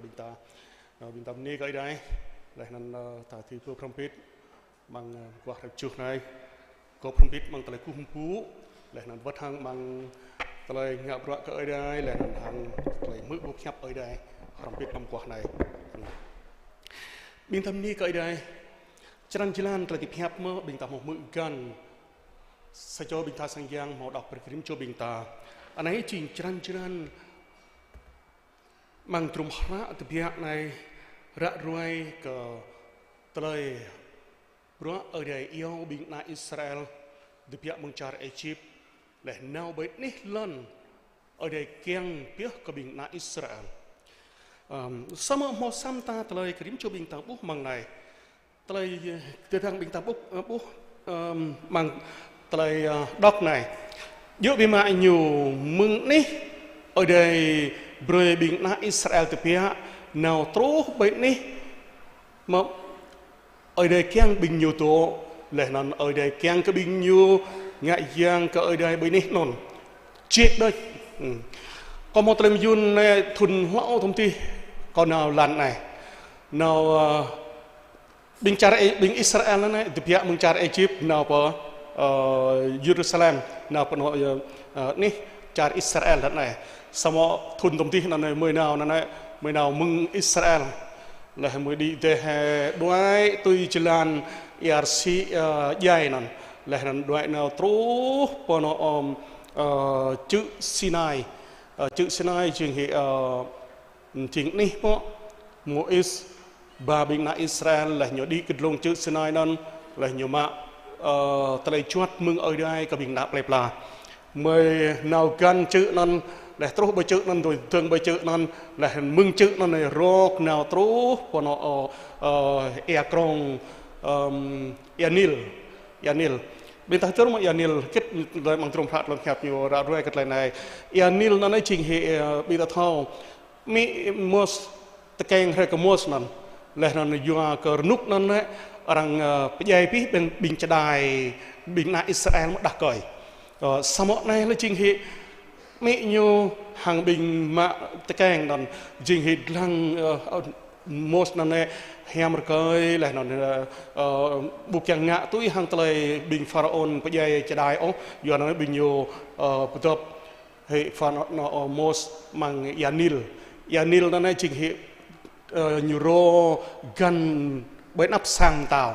bình tâm ni ở đây lại nên thả thi pro trumpet bằng quạt chuột này có trumpet bằng tay cung phú lại nên vắt hang bằng tay ngạp rõ ở đây lại nên hàng tay mũi buộc nhấp ở đây trumpet bằng quạt này bình tâm ni ở đây chân chilan tay tiếp nhấp mơ bình tâm một mũi gan sajo binta sangyang mau dak berkirim cho binta anai ching chiran mang trum hra tebiak nai ra ruai ke tlai bro ở đây yêu bình na Israel tebiak mengcar Egypt leh nau bait nih lon ở đây kiang piah ke bình na Israel sama mau samta tlai kirim cho binta buh mang nai tlai tetang binta buh mang tại đọc này giữa bên mà nhiều mừng ní ở đây bơi bình na Israel từ phía nào trố bên ní mà ở đây kiang bình nhiều tổ lẽ nan ở đây kiang cái bình nhiều ngại giang cái ở đây bên ní non chết đây có một lần yun này thun lão thông ti còn nào lần này nào bình Israel này từ phía mừng char Egypt nào po Jerusalem nào penuh ni cari Israel dan này sama thun tomti nanti mới nào mừng Israel là mới đi để đuổi tôi jalan ERC dài nan là đuổi nào trú penuh chữ Sinai chừng hệ chừng ni po Mois babing na Israel là nhớ đi cái lông chữ Sinai nan là nhớ mà tại chuột mừng ở đây có bình đạp lẹp là mời nào gan chữ non để trú bởi chữ non rồi thường bởi chữ non là mừng chữ non này rok nào trú của nó Ekrong Yanil bên ta trước mà Yanil kết lại bằng trong phạt lần hẹp nhiều ra rồi cái này Yanil nó nói trình hệ bị ta thao mi mos tekeng hay cái mos non là nó dùng cái nút non đấy orang pejai pi bing cedai bing na Israel mất đặc cởi samo này là trình hệ mỹ nhu hàng bing mạ tekeng đòn trình hệ lăng mos này hem cởi lại nó buộc chẳng ngã túi hàng tây bing pharaon pejai cedai ó giờ nó bing nhu betul hệ pharaon mos mang Yanil nó này trình hệ Euro gan bên áp sang tàu,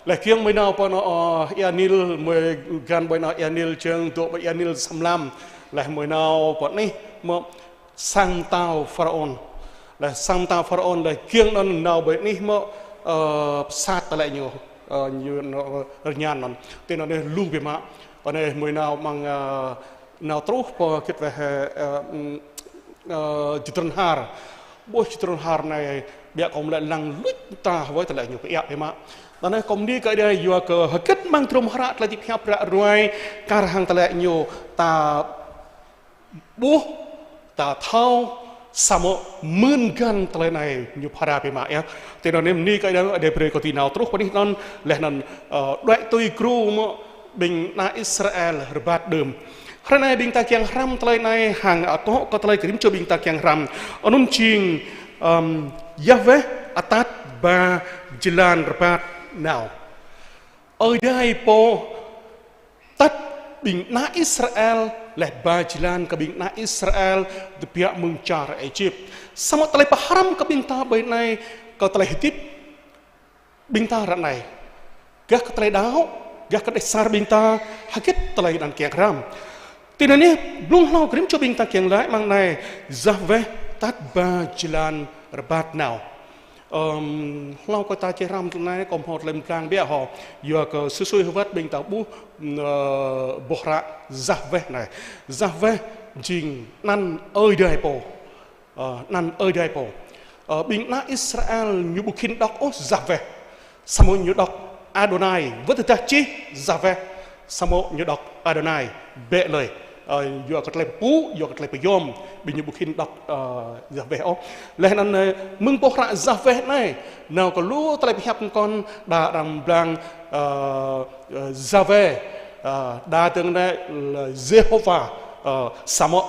lại kiêng bên nào bọn Yanil mới gan bên nào Yanil trường tụ bên Yanil xâm lam, lại bên nào bọn này mà sang tàu pharaon, lại sang tàu pharaon lại kiêng nó nào bên này mà sát lại nhiều nó nhàn nó, tên nó này lưu về mà, còn này bên nào mang nào trú po kết về Jitronhar, bố Jitronhar này biar kaum lại lăng lút ta với lại nhiều cái em mà, dan này kaum đi cái đây vừa cơ kết mang trum harat lại tiếp theo ra rồi, cả hàng lại nhiều ta bố ta thao samo mươn gan lại này nhiều para về mà ya, thế nên đi cái đó ở đây có tí nào trúc vào đi non lại năn đại tôi kru mà bình na Israel herbat đơm. Karena này bình ta kiang ram lại này hàng ở đó có lại kiếm cho bình ta kiang ram, anh ching Yahweh atat ba jalan rapat nào ở đây po tắt bình na Israel leh bajilan ke bing na Israel di pihak mencar Egypt sama telah paharam ke bing ta baik nai ke telah hitip bing ta rat nai gah ke telah dau gah ke desar bing ta hakit telah dan kiang ram tidak ni belum lau krim cho bing ta kiang lai mang nai Zaveh tat bajilan rebat now lau ko ta che ram tu nai kom hot lem klang bia ho yo ko susui hwat bing ta bu bohra Zaveh này Zaveh jing nan ơi đời po nan ơi đời po bing na Israel nyu bukin dok o Zaveh samo nyu dok Adonai vất ta chi Zaveh samo nyu dok Adonai be lời yo ko tle pu yo ko tle payom bing nyu bukin dok Zaveh o leh nan mung bohra Zaveh này nào ko lu tle hap kon da ram blang Zaveh đa tương đây là Jehovah samo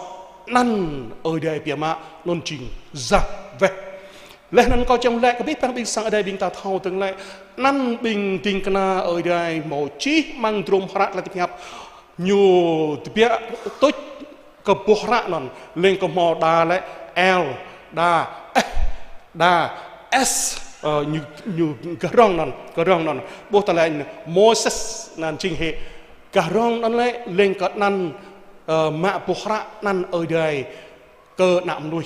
nan ở đây bia ma non chinh ra về lẽ nan có trong lẽ có biết bằng bình sang ở đây bình ta thâu tương lại nan bình tình kana ở đây màu chí mang drum harat là tiếp nhập nhiều bia tốt cái bộ harat non lên cái màu đa lại L đa S nhiều cái rong non bộ ta lại Moses nan chinh hệ cả rong nan lại lên cái nan mạ pohra nan ở đây cơ nạm nuôi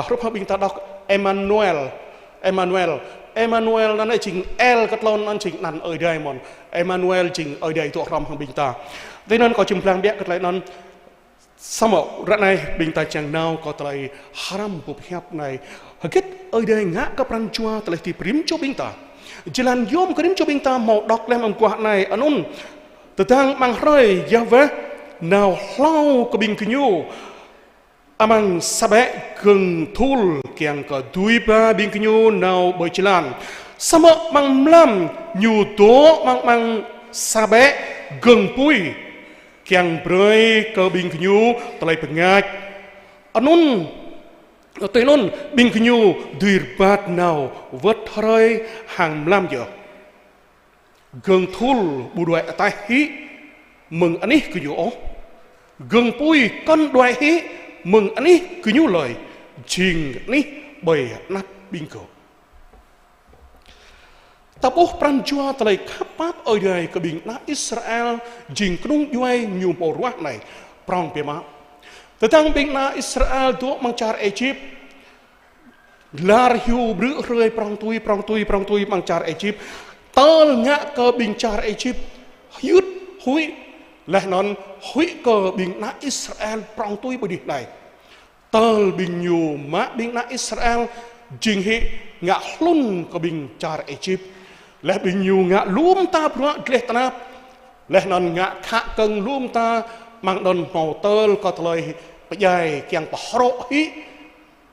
lúc họ bình ta đọc Emmanuel nan lại chính El cất lon nan chính nan ở đây mòn Emmanuel chính ở đây tụ ram hàng bình ta thế nên có chừng plan biết cất lại nan sao mà rạng này bình ta chẳng nào có tại haram bục hẹp này kết ở đây ngã các ran chua tại thì prim cho bình ta jalan yom kerim cho bình ta một đọc lên bằng quả này anun tentang mang rơi Yahweh nào lau ke bing kenyu amang sabe geng thul kiang ka dui ba bing kenyu nào bơi jalan sama mang mlam nyu to mang sabe geng pui kiang broi ke bing kenyu telai pengaj anun tenun bing kenyu duir bat nào vớt rơi hàng mlam giờ geng thul budoi atai hi mừng anh ấy cứ nhủ gừng pui con đoài hí mừng anh ấy cứ nhủ lời trình anh ấy bày nát binh cầu ta bố pran chua ta lấy khắp pháp ở đây cái bình nát Israel trình cái đúng duy nhiều màu ruột này prong bề má ta tăng bình nát Israel tuột mang char Egypt lar hiu bự rơi prong tui mang char Egypt tơ ngã cơ bình char Egypt yết húi lẽ non hủy cờ bình na Israel prong tui bờ này tờ bình nhiều má bình na Israel trình hệ ngã luôn cờ bình char Egypt lẽ bình nhiều ngã lúm ta bữa lẽ ta lẽ non ngã khạ cân lúm ta mang đòn màu tơ có thời dài kiang bảo hí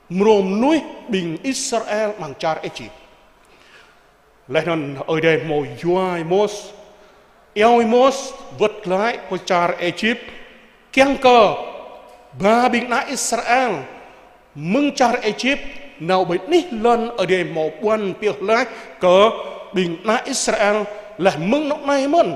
mồm núi bình Israel mang char Egypt lẽ non ở đây màu yuai mos Mos vượt lại của char Egypt kiang cơ ba bình na Israel mừng char Egypt nào bởi ní lần ở đây một buôn biểu lại cờ bình na Israel là mừng nóc này mừng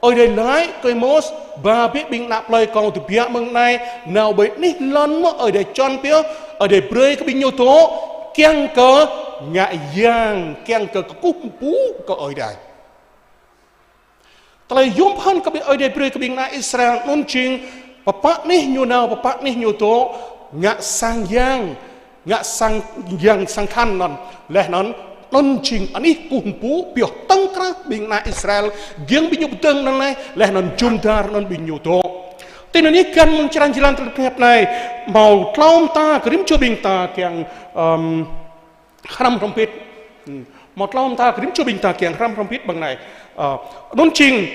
ở đây lại cây Mos ba biết bình nạp lời cầu từ bia mừng này nào bởi ní lần mà ở đây tròn biểu ở đây bơi cái bình nhiều tố kiang cơ ngại giang kiang cơ có cúp bú có ở đây tại yom pan cái ở đây bơi cái bình na Israel non chinh papak nih nyu nào papak nih nyu to ngạ sang giang sang khan non lẽ non chinh anh ấy cùng bú biểu tăng các bình na Israel giang bình nhu tương non này lẽ non chun dar non bình nhu to tên này kan jalan-jalan terlihat này mau klaum ta kerim cho bình ta kiang haram rompit mau klaum ta kerim cho bình ta kiang haram rompit bằng này non ching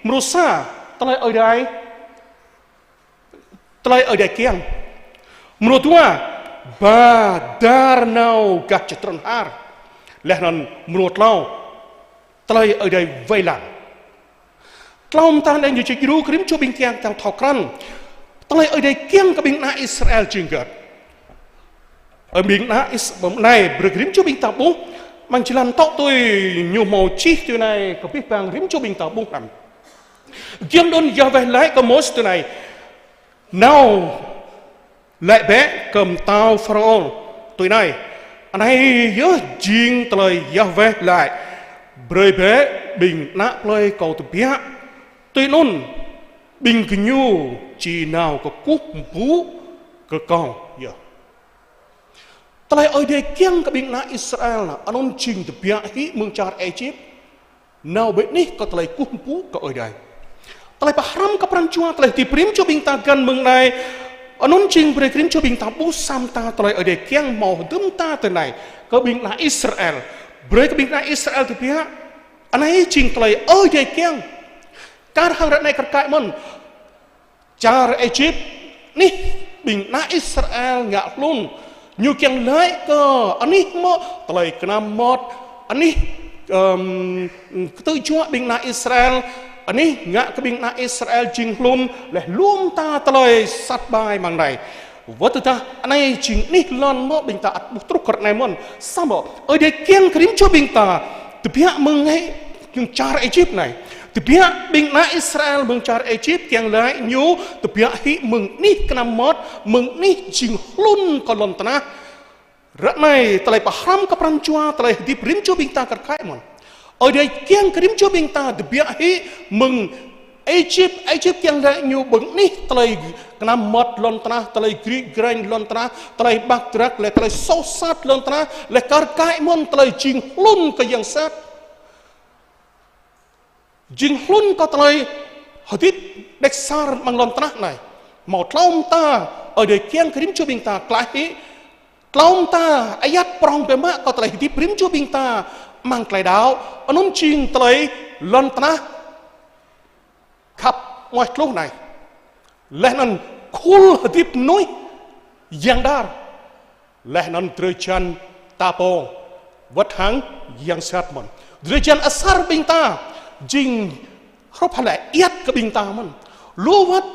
merusak telai ở đây kiang menurut tua badar nau gach cetron har leh non menurut lau telai ở đây vây lặng lau ta đang như chỉ ru krim cho bình kiang tang thọ kran telai ở đây kiang cái bình na Israel jinggat ở bình na Israel này berkrim cho bình ta bu mang jalan tok tôi nhiều màu chi từ này có biết bằng krim cho bình ta bu làm kiam don Yahweh lại cái mos từ này nào lại bé cầm tao Pharaoh tuổi này anh ấy nhớ riêng lời Yahweh lại bơi bé bình nã play cầu từ bia tuy nôn bình cứ nhu chỉ nào có cúp bú cơ con giờ tại ở đây kiêng cái bình nã Israel là anh ôn trình từ bia hí mương char Egypt nào bên ní có tại cúp bú có ở đây tại haram cái perancuan tại di prim cho bình ta gan mương này anh ôn trình beri prim cho bình ta bú sam ta tại ở đây kiêng màu đâm ta từ này cái bình nã Israel beri cái bình nã Israel từ bia anh ấy trình tại ở đây kiêngการหางรัฐในกระไก่มันจาร์เอจิปต์นี่บิงนาอิสราเอลงะลุนอยู่เกียงเลยก็อันนี้มอตลายกนามมอดอันนี้ตัวจั่วบิงนาอิสราเอลอันนี้งะกับบิงนาอิสราเอลจิงลุนและลุ่มตาตลายสัตบายมังไรวัตถุตาอันนี้จิงนี่ลอนมอบิงตาอัดบุตรุกระไนมันสามบอกเดี๋ยวเกียงคริมชัวบิงตาตัวเพี้ยมึงไงยังจาร์เอจิปต์ไหนTepia bing na Israel mengcar Egypt yang lain nyu tepia hi meng ni kena mot meng ni jing lun kolon tanah ratnai telai paham keperancuan telai di perimcu bingta kerkai mon odai kiang kerimcu bingta tepia hi meng Egypt yang lain nyu beng ni telai kena mot lon tanah telai grind lon tanah telai baktrak le telai sosat lon tanah le kerkai mon telai jing lun ke yang sat Jing lun có tới hadit đếch sar mang lon tanah này một laum ta ở đây kiang krim cho bing ta klai laum ta ayat prong bema có tới hadit prim cho bing ta mang klai đáo anun ching tới lon tanah khắp ngoài lúc này lenan kul hadit noi yang dar lenan trejan tapo vật hang yang sát mon trejan asar bing ta jing khop halai iat ke bing ta man luwat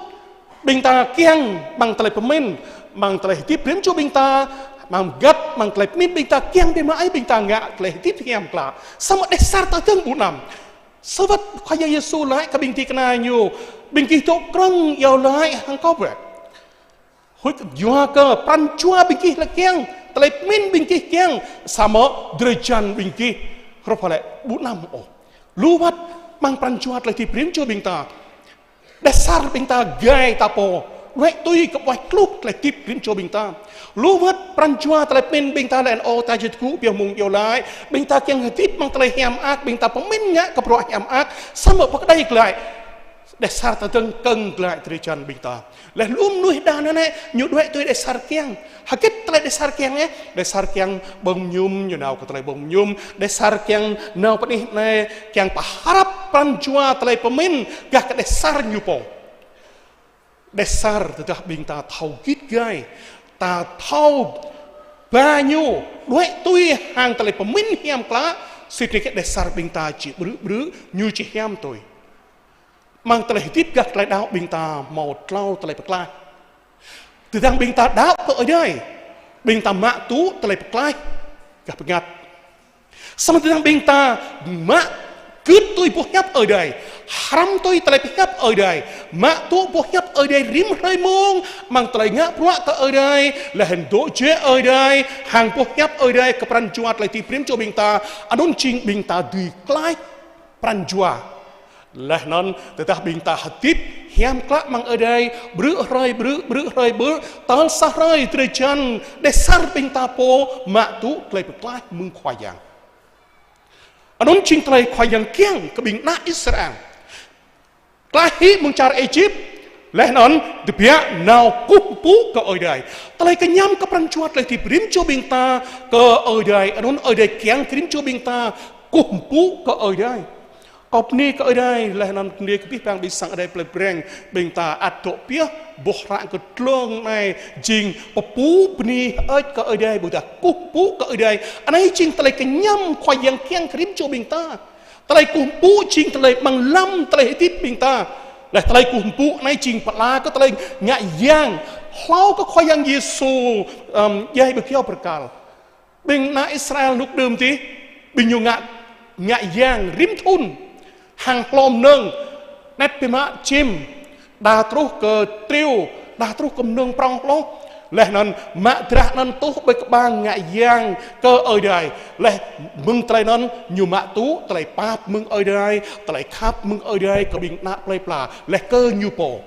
bing ta kiang mang tlai pemen mang tlai tip prim cho bing ta mang gat mang tlai min bing ta kiang be mai bing ta nga tlai tip hiam kla sama desar ta teng bunam sabat khaya Yesu lai ke bing ti kana nyu bing ki to krang yau lai hang kop we hoi yua ke pan chua bing ki la kiang tlai min bing ki kiang sama drejan bing ki khop halai bunam o luwat mang perancuat lagi prim cho bing ta dasar bing ta gai tapo wek tui ke wek kluk lagi prim cho bing ta luwat perancuat lagi pen bing ta len o ta jetku biar mung yo lai bing ta kiang hatip mang tlai hiam ak bing ta pemin nya ke pro hiam ak sama pakdai klai dasar ta teng keng klai trijan bing ta le lum nuih dan ne nyu wek tui dasar kiang hakit tlai dasar kiang dasar kiang bong nyum nyu nau ke tlai bong nyum dasar kiang nau panih ne kiang paharap perancuat tlai pemin gah ke dasar nyu pong dasar tetah bing ta thau kit gai ta thau ba nyu wek tui hang tlai pemin hiam kla siti ke dasar bing ta chi bru nyu chi hiam tui mang tlai tip gah tlai dau bing ta mau tlau tlai pakla từ đang bình ta đáp ở đây bình ta mạ tú ta lại bật gặp ngặt xong từ đang bình ta mạ cướp tôi buộc nhấp ở đây haram tôi ta lại nhấp ở đây mạ tú buộc nhấp ở đây rim hơi muông mang ta lại ngã bọa ta ở đây là hình đỗ chế ở đây hàng buộc nhấp ở đây cái pran chuột lại tìm prim cho bình ta anh đôn chinh bình ta đi klai pran chuột là non tetap bing ta hatip hiam klak mang ở đây bru rơi tal sa rơi trejan desar bing ta po ma tu klai klai mung khoyang anon ching klai khoyang kiang ke bing na Israel klai hi mung char Egypt là non de pia nào cúp pu ke ở đây klai ke nyam ke pran chuat lai ti prim cho bing ta ke ở đây anon ở đây kiang krim cho bing ta cúp pu ke ở đây cọp ni có ở đây là nằm ni cái biết bang bị sang ở đây ple breng bình ta ạt độ pía bộc rạng cái lông này jing pú ni có ở đây bùi ta cúp pú có ở đây anh ấy jing ta lại cái nhâm khoai yang kiang krim cho bình ta ta lại cúp pú jing ta lại bằng lâm ta lại tiếp bình ta lại ta lại cúp pú này jing bát la có ta lại ngại yang lau có khoai yang Yesu dây bực kêu berkal bình na Israel lúc đơm tí bình nhiều ngại yang rim thun hàng lom nâng nét bề mạ chim đa trúc cờ triêu đa trúc cầm nương prong lô lẽ nên mạ tra nên tú bê ba ngại giang cơ ơi đời lẽ mừng trai nên nhiều mạ tú trai pap mừng ơi đời trai khắp mừng ơi đời có bình nạ play pla lẽ cơ nhiều bộ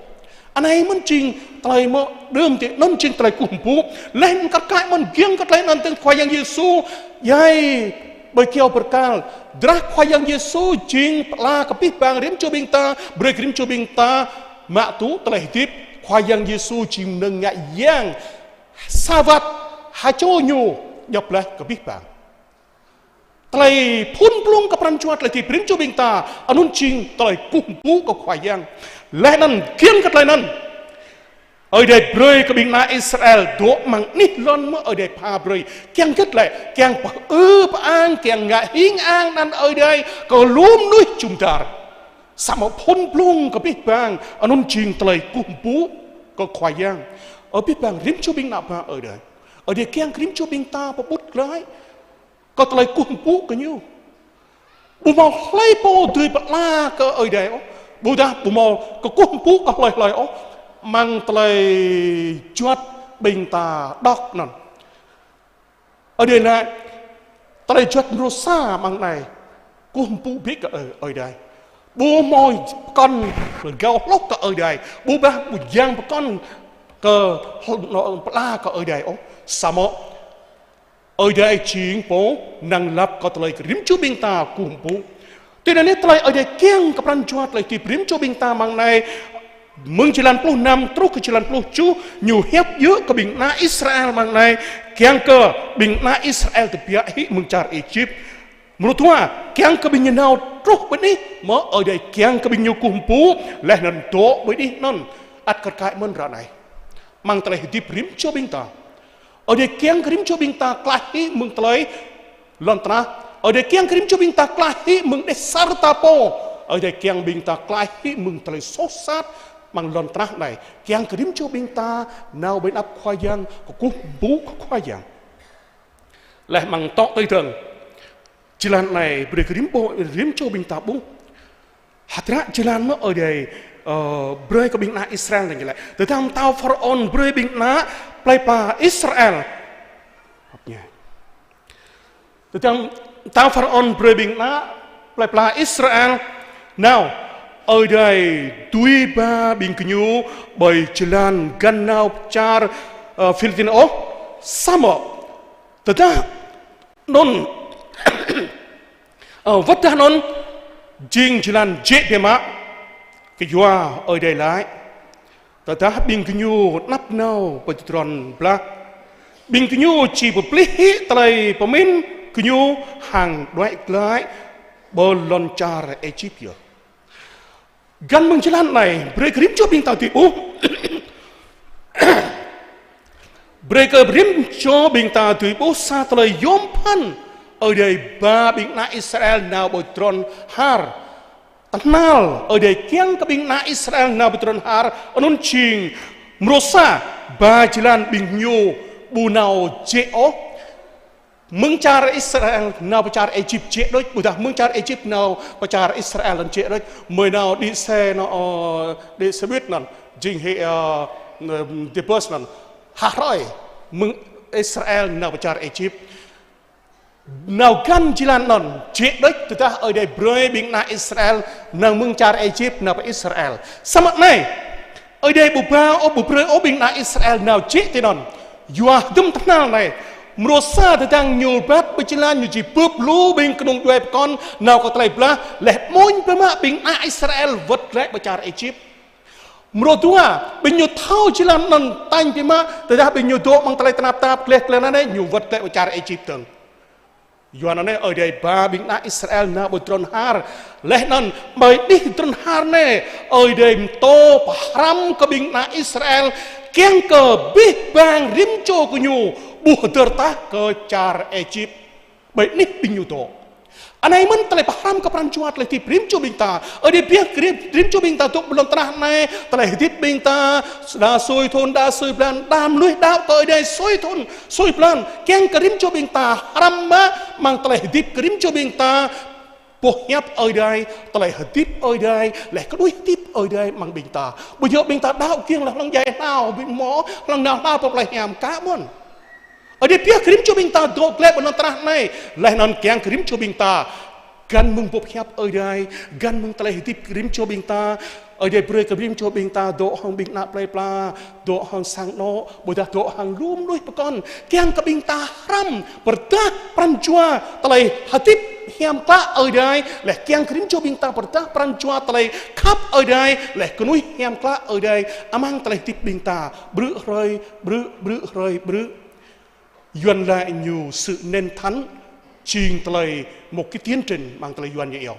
anh ấy muốn chinh trai mơ đơm thì nón chinh trai cùng bố lên các cái mình giang các lấy nên tên khoai yang Giêsu yai bởi kêu bậc cao đắc khoai yang Giêsu chinh la cái bít bang riếm cho bình ta bơi riếm cho bình ta mạ tú trai tiếp khoai yang Giêsu chinh nâng ngại giang savat hacho nyu nhập lại cái biết bang, tại phun plung cái pran chuột lại thì prin cho bình ta anun ching tại cung bú cái khoai yang, lại nên kiên cái lại nên, ở đây bơi cái bình na Israel độ mang nít lon mà ở đây pha bơi, kiên kết lại kiên an kiên ngại hiến an nên ở đây có lúm núi chum tar, sao phun plung cái biết bang anun ching tại cung bú cái khoai yang ở biết bang rim cho binh nào mà ở đây kiang rim cho binh ta và bút lái có tay cuồng bú cái nhiêu bù mò lấy bồ tươi bát la cái ở đây bù ta bù mò có cuồng bú có lời ó mang tay chuột binh ta đọc nè ở đây này tay chuột rosa mang này cuồng bú biết cái ở đây bù mò con gạo lóc cái ở đây bù ba bù giang con cơ nó la có ở đây ó sao ở đây chính phố năng lập có tới rim chú binh ta cùng bố tuy là nét lại ở đây kiêng các bạn chuột lại thì rim chú binh ta mang này mừng chỉ làm plu năm trúc chỉ làm plu chú nhiều hép dữ có bình na Israel mang này kiêng cơ bình na Israel từ phía ấy mừng char Egypt một thua kiêng cơ bình như nào trúc bên đi mà ở đây kiêng cơ bình nhiều cùng bố lại nên tổ bên đi non ắt cất cái mơn ra này mang tới đi prim cho binh ta ở đây kiêng prim cho binh ta klai mừng tới lon tra ở đây kiêng prim cho binh ta klai mừng để sar tapo ở đây kiêng binh ta klai mừng tới sốt sát mang lon tra này kiêng prim cho binh ta nào bên áp khoai giang có cú bú khoai giang lại mang tọ tới thường chỉ là này để prim cho binh ta bú hạt ra chỉ là nó ở đây bơi cái binh na Israel này lại từ tham tao Pharaoh bơi binh na play pa Israel từ tham tao Pharaoh bơi binh na play pa Israel nào ở đây tuy ba binh kêu bởi jalan gan nào char Filipino sama từ tham non vất ra non jing jalan jet bê má cái doa ở đây lại, ta đã bình kinh nắp nâu bật tròn bla, bình kinh chỉ một plei tay của mình kinh hàng đoại lại bờ lon char Egypt giờ, gan mừng jalan này break rim cho bình tàu thì bố, break rim cho bình tàu thì bố sa tay yom pan ở đây ba bình na Israel nào bật tròn har Tanal ở đây kiêng các binh na Israel nào bị tròn har anun ching merosa ba jalan binh nyu bu nào jeo mừng char Israel nào bị char Egypt jeo đôi bu ta mừng char Egypt nào bị char Israel lần jeo đôi mới nào đi xe nó đi xe buýt nè jing he đi bus nè haroi mừng Israel nào bị char Egypt nào gan jalan non chết đấy từ ta ở đây bơi binh na Israel nào mừng char Egypt nào Israel sao mặt này ở đây bù bơi binh na Israel nào chết thì non dua dum tanal này merosa tentang nyulbat berjalan nyuci pup lu bing kenung dua con nào có tay bla leh moin pema bing na Israel vật leh bercar Egypt merodua bing nyu thau jalan non tanh pema từ ta bing nyu do mang tay tanap tap leh kelana này nyu vật leh bercar Egypt teng Yuan này ở đây ba binh na Israel na bồi tròn har lẽ nan bởi đi tròn har này ở đây to param cái binh na Israel kiêng cờ biết bang rim cho của nhu bùa tơ ta cờ char Egypt bởi nít binh nhu to anh ấy muốn tay param cái pran chuat lại thì rim cho binh ta ở đây biết rim cho binh ta tụ belum tanah này tay tiếp binh ta đã soi thôn đã soi plan đam nuôi đạo ở đây soi thôn soi plan kiêng cờ rim cho binh ta haram má mang tay tiếp rim cho binh ta Bộ hiệp ở đây, ta lại hợp tiếp ở đây, lại có đuôi tiếp ở đây bằng bình ta. Bây giờ bình ta đau kiêng là lăng dạy nào, bình mỏ, lăng nào nào bọc lại hàm cá môn. Ở đây phía krim cho bình ta, đột lệ bằng trạc này, lại nón kiêng krim cho bình ta. Gan mừng bộ hiệp ở đây, gan mừng ta lại hợp tiếp krim cho bình ta. Ở đây bơi krim cho bình ta, độ hằng bình nạp lại pla, độ hằng sang nó, bởi ta độ hằng lùm đuôi bà con. Kiêng ka bình ta ram, berta pran chua, ta lại hợp tiếp hiam ta ở đây là kiang krim cho bình ta berta pran chua ta lại khắp ở đây là cái núi hiam ta ở đây amang ta lại tiếp bình ta bự rơi yuan lại nhiều sự nên thắng trình ta lại một cái tiến trình mang ta lại yuan nhiều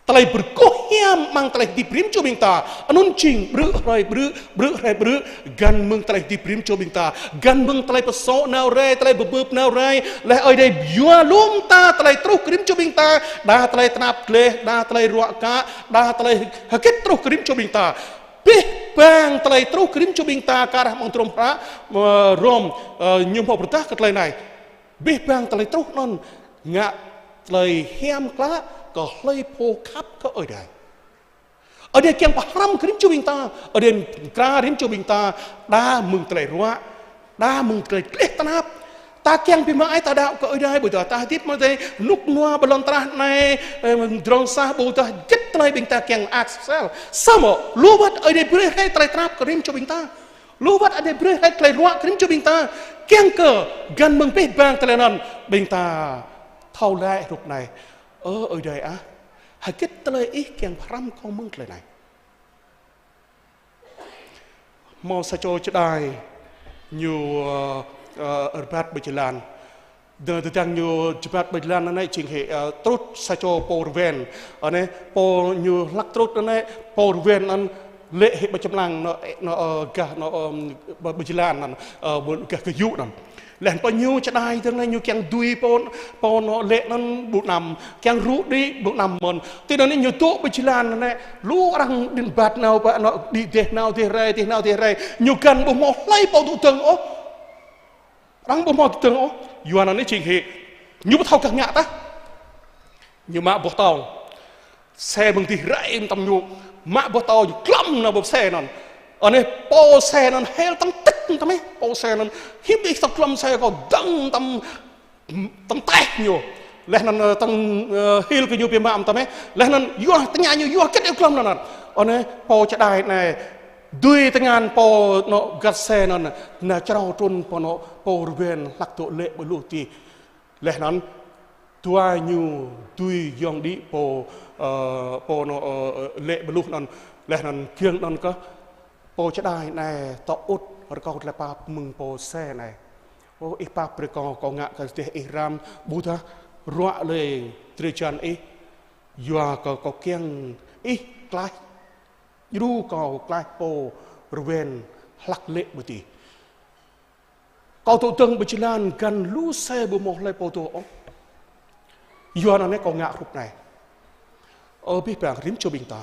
ta lại berkohiam mang ta lại tiếp krim cho bình ta anun trình bự rơi gan mừng ta lại tiếp krim cho bình ta gan mừng ta lại pasok nào ray ta lại bập nào ray là ở đây yua lum ta lại trúc krim cho bình ta đa ta lại nạp lê đa ta lại ruộng cá đa ta lại kết trúc krim cho bình ta bih bang ta lại trúc krim cho bình ta cả mang trom ra rom nhung họ bertah cái lại này bih bang ta lại trúc non ngạ lại hiam cá có lấy phô khắp có ở đây. Ở đây kiang pahram krim cho bình ta, ở đây kra krim cho bình ta, đa mừng trai ruộng, đa mừng trai lết tanap, ta kiang pima ai ta đạo có ở đây, bởi ta tiếp mà đây lúc noa balon tra này, drong sa bù ta chết trai bình ta kiang axel, sao mà lúa vắt ở đây bơi hay trai trap krim cho bình ta, lúa vắt ở đây bơi hay trai ruộng krim cho bình ta, kiang cờ gan mừng pe bang trai non bình ta thâu lại lúc này. Ở đây á, hãy kết tơi ý kiang pram con mừng lời này. Mau sa cho đài nhiều ở bát Berjalan, từ đang nhiều bát Berjalan này trình hệ trút sa cho Porven, ở đây nhiều lắc trút này Porven anh lệ hệ Berjalan nó cả nó Berjalan nó cả cái dụ nằm. Lẹn bao nhiêu cho đai tương lai như kiang đuôi pon nó lệ nó bụt nằm kiang rú đi bụt nằm mòn thì nó nên nhiều tổ bên Chí Lan này lú răng đến bát nào bạn nó đi thế nào thế ray nhiều cần bộ mò lấy bao tụ tường ó răng bộ mò tụ tường ó yuan nó nên trình hệ như bắt thâu các nhạ ta như mạ bộ tàu xe bằng thì rậy tầm nhụ mạ bộ tàu lắm là bộ xe nó ở đây po xe nó heo tăng tích tầm ấy po xe nó hiếp đi tập lâm xe có đăng tầm tét nhiều lên nó tăng hill cái nhiều biếng bám tầm ấy lên nó vua tăng nhà nhiều vua kết yêu lâm nó ở đây po chạy đài này đuôi tăng ngàn po nó gạt xe nó là trâu trôn po nó po ruben lạc tổ lệ bởi lụt thì lên nó tua nhiều đuôi yong đi po nó lệ bởi lụt nó lên nó kiêng nó có po chạy đài này tao út rồi câu là pa mừng po xe này ô ít pa pre con ngạ cái thế Iram bù ta rọaเลยtre chan ấy yua có kiêng ấy klai yu có klai po ruben lắc lệ bự tì câu tụ tưng bự chilan gần lu xe bù một lại po tụ yua nó này có ngạ rụp này ở bên bảng rim cho bình ta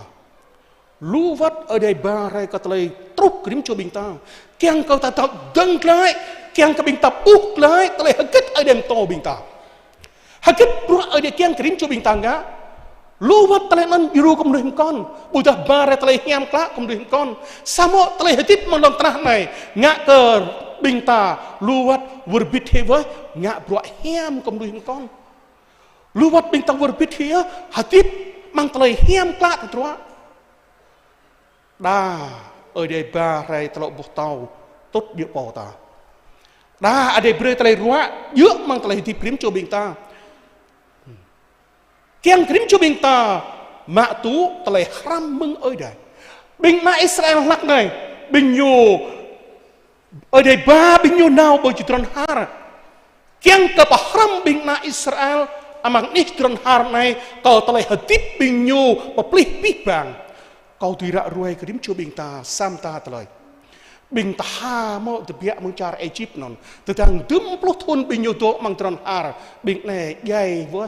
lũ vắt ở đây ba ray có tay trúc krim cho bình ta kiang câu ta tập dâng lại kiang cái bình ta buộc lại ta lại hất kết ở đêm to bình ta hất kết ở đây kiang krim cho bình ta ngã lũ vắt ta lại năn iru công đường con bùi ta ba ray ta lại hiam klá công đường con sao mà ta lại hất tiếp mà làm ta này ngã cờ bình ta lũ vắt vừa biết thế với ngã bọa hiam công đường con lũ vắt bình ta vừa biết thế hất tiếp mang ta lại hiam klá từ đó đa ở đây ba ray tao buộc tàu tốt địa bỏ ta đa ở đây bơi tao rúa dước mang tao thì krim cho bình ta kiêng krim cho bình ta mạ tú tao haram mừng ở đây bình na Israel lắc này bình nhiều ở đây ba bình nhiều nào bởi chỉ tròn har kiêng tập haram bình na Israel amang ít tròn har này tao hợp tiếp bình nhiều và plih bang kau tidak ruai kerim cho bình ta sam ta telai bình ta ha mau terbiak mencar Egypt non tentang 20 tahun bình nhiều to mang tròn har bình này dày với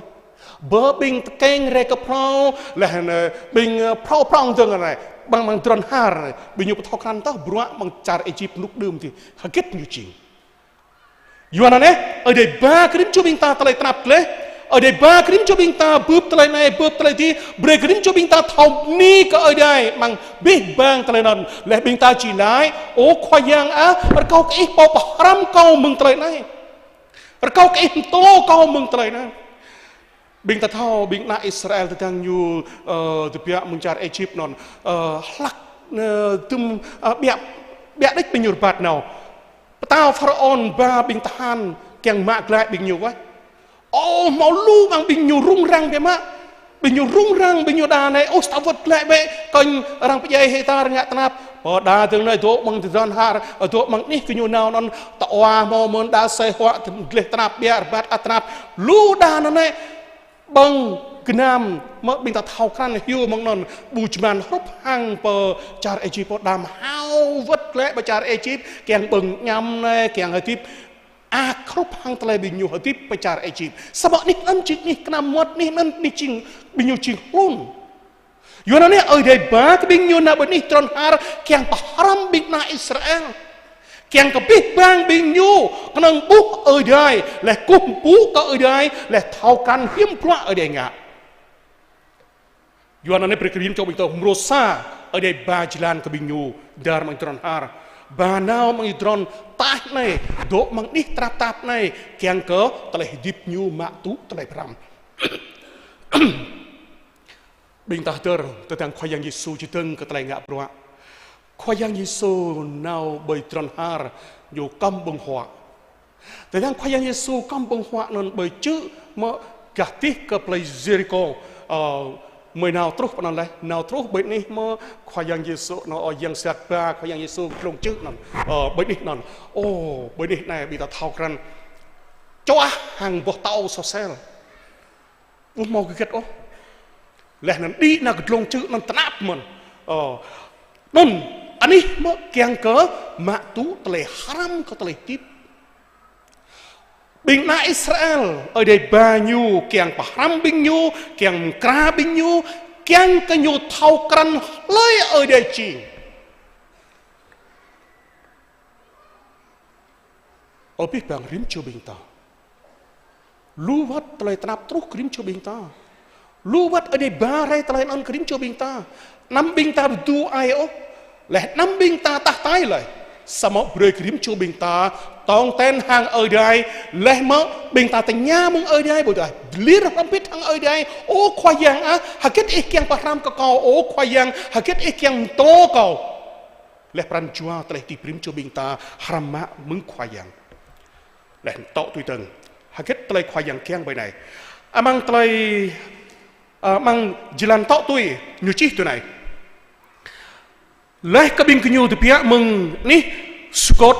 bờ bình keng re cái prau là bình prau prong tương này bằng tròn har bình nhiều thao khăn ta bua mang char Egypt lúc đơm thì kết như chỉnh yuan này ở đây ba kerim cho bình ta telai trap le ở đây ba cái cho bình ta bướp tலை này bướp tலை tí bề cái cho bình ta thầu ni cái ở đây mang biết bang tலை nон lẽ bình ta chỉ nói ô khoai giang á ở câu cái bao haram câu mừng tலை này ở câu cái to câu mừng tலை này bình ta thầu bình na Israel từ thằng như từ phía mừng chặt Egypt nон lắc tum bẹ bẹ đích bình nhiều bát nào tao pharaoh ba bình than keng mạc lại bình nhiều quá ô máu lu bằng bình nhiều rung răng vậy má bình nhiều rung răng bình nhiều đà này ô sao vật lại vậy còn răng bây giờ hay ta ngạ tanap ở đà từng nơi tổ bằng từ dân hà ở tổ bằng ní cái nhiều nào nó tạo hoa màu mơn đà xây hoa từ lệ tanap bia bát tanap lu đà nó này bằng cái nam mà bình ta thao khăn hiu mong non bù chman hấp hang bờ char Egypt đam hao vật lệ bờ char Egypt keng bừng nhâm này keng hơi tiếpครบหังทะเลบินอยู่ที่ไปจาร์เอจิปต์สมัยนี้นั่นจริงนี่ขนาดมดนี่นั่นนี่จริงบินอยู่จริงลุ่นอยู่นั่นเนี่ยได้บ้าบินอยู่นาบันนี้ตรอนหาร์เกี่ยงปะฮารัมบินนาอิสราเอลเกี่ยงกับบิ๊กบางบินอยู่ขนาดบุกได้และกุ้งปูก็ได้และเท่ากันหิมพระได้ไงอยู่นั่นเนี่ยประกริมจบอีกตัวมโรซาได้บาจิลันกับบินอยู่ดาร์มันตรอนหาร์Banau mengidron tah này dok mang nih tap này kiang ke telah hidip nyu mak tu telah peram bình tah ter tentang khoyang Yesus jiteng ke telah ngak proa khoyang Yesus nau bei tron har yo kampung hoa tentang khoyang Yesus kampung hoa non bei chữ ma gatih ke play Jericho mười nào trúc vào này nào trúc bên này mà khoai yang Giêsu nó ở yang sẹt ba khoai yang Giêsu trong chữ nó bên này nó ô bên này bị ta thaoกันcho hàng bọc tàu sao xe mau cái kết ó lẽ nó đi nào cái trong chữ nó tạp mình nên anh ấy mà kiêng cớ mà tú tele haram có tele tiếp bình na Israel ở đây bao nhiêu kiêng paham bình nhiêu kiêng kra bình nhiêu kiêng cái nhiêu thao cằn lấy ở đây chỉ ở biết bằng rim cho bình ta lu vắt tலை nạp trúc rim cho bình ta lu vắt ở đây ba rai tலை ăn rim cho bình ta năm bình ta du ai ó lẽ năm bình ta tắt tay lại sao mà bơi rim cho bình ta tòng tên hàng ở đây lẽ mà bình ta tình nhà mong ở đây bởi đây lý ra không biết hàng ở đây ô khoai giang á hạt kết ít kiang param cả cầu ô khoai giang hạt kết ít kiang to cầu lẽ pran chua tலை ti rim cho bình ta haram má mừng khoai giang lẽ tọ tùy từng hạt kết tலை khoai giang kiang bởi này mang tலை mang jilan tọ tùy như chi tụi này lẽ các bình kinh từ phía mừng ní Scott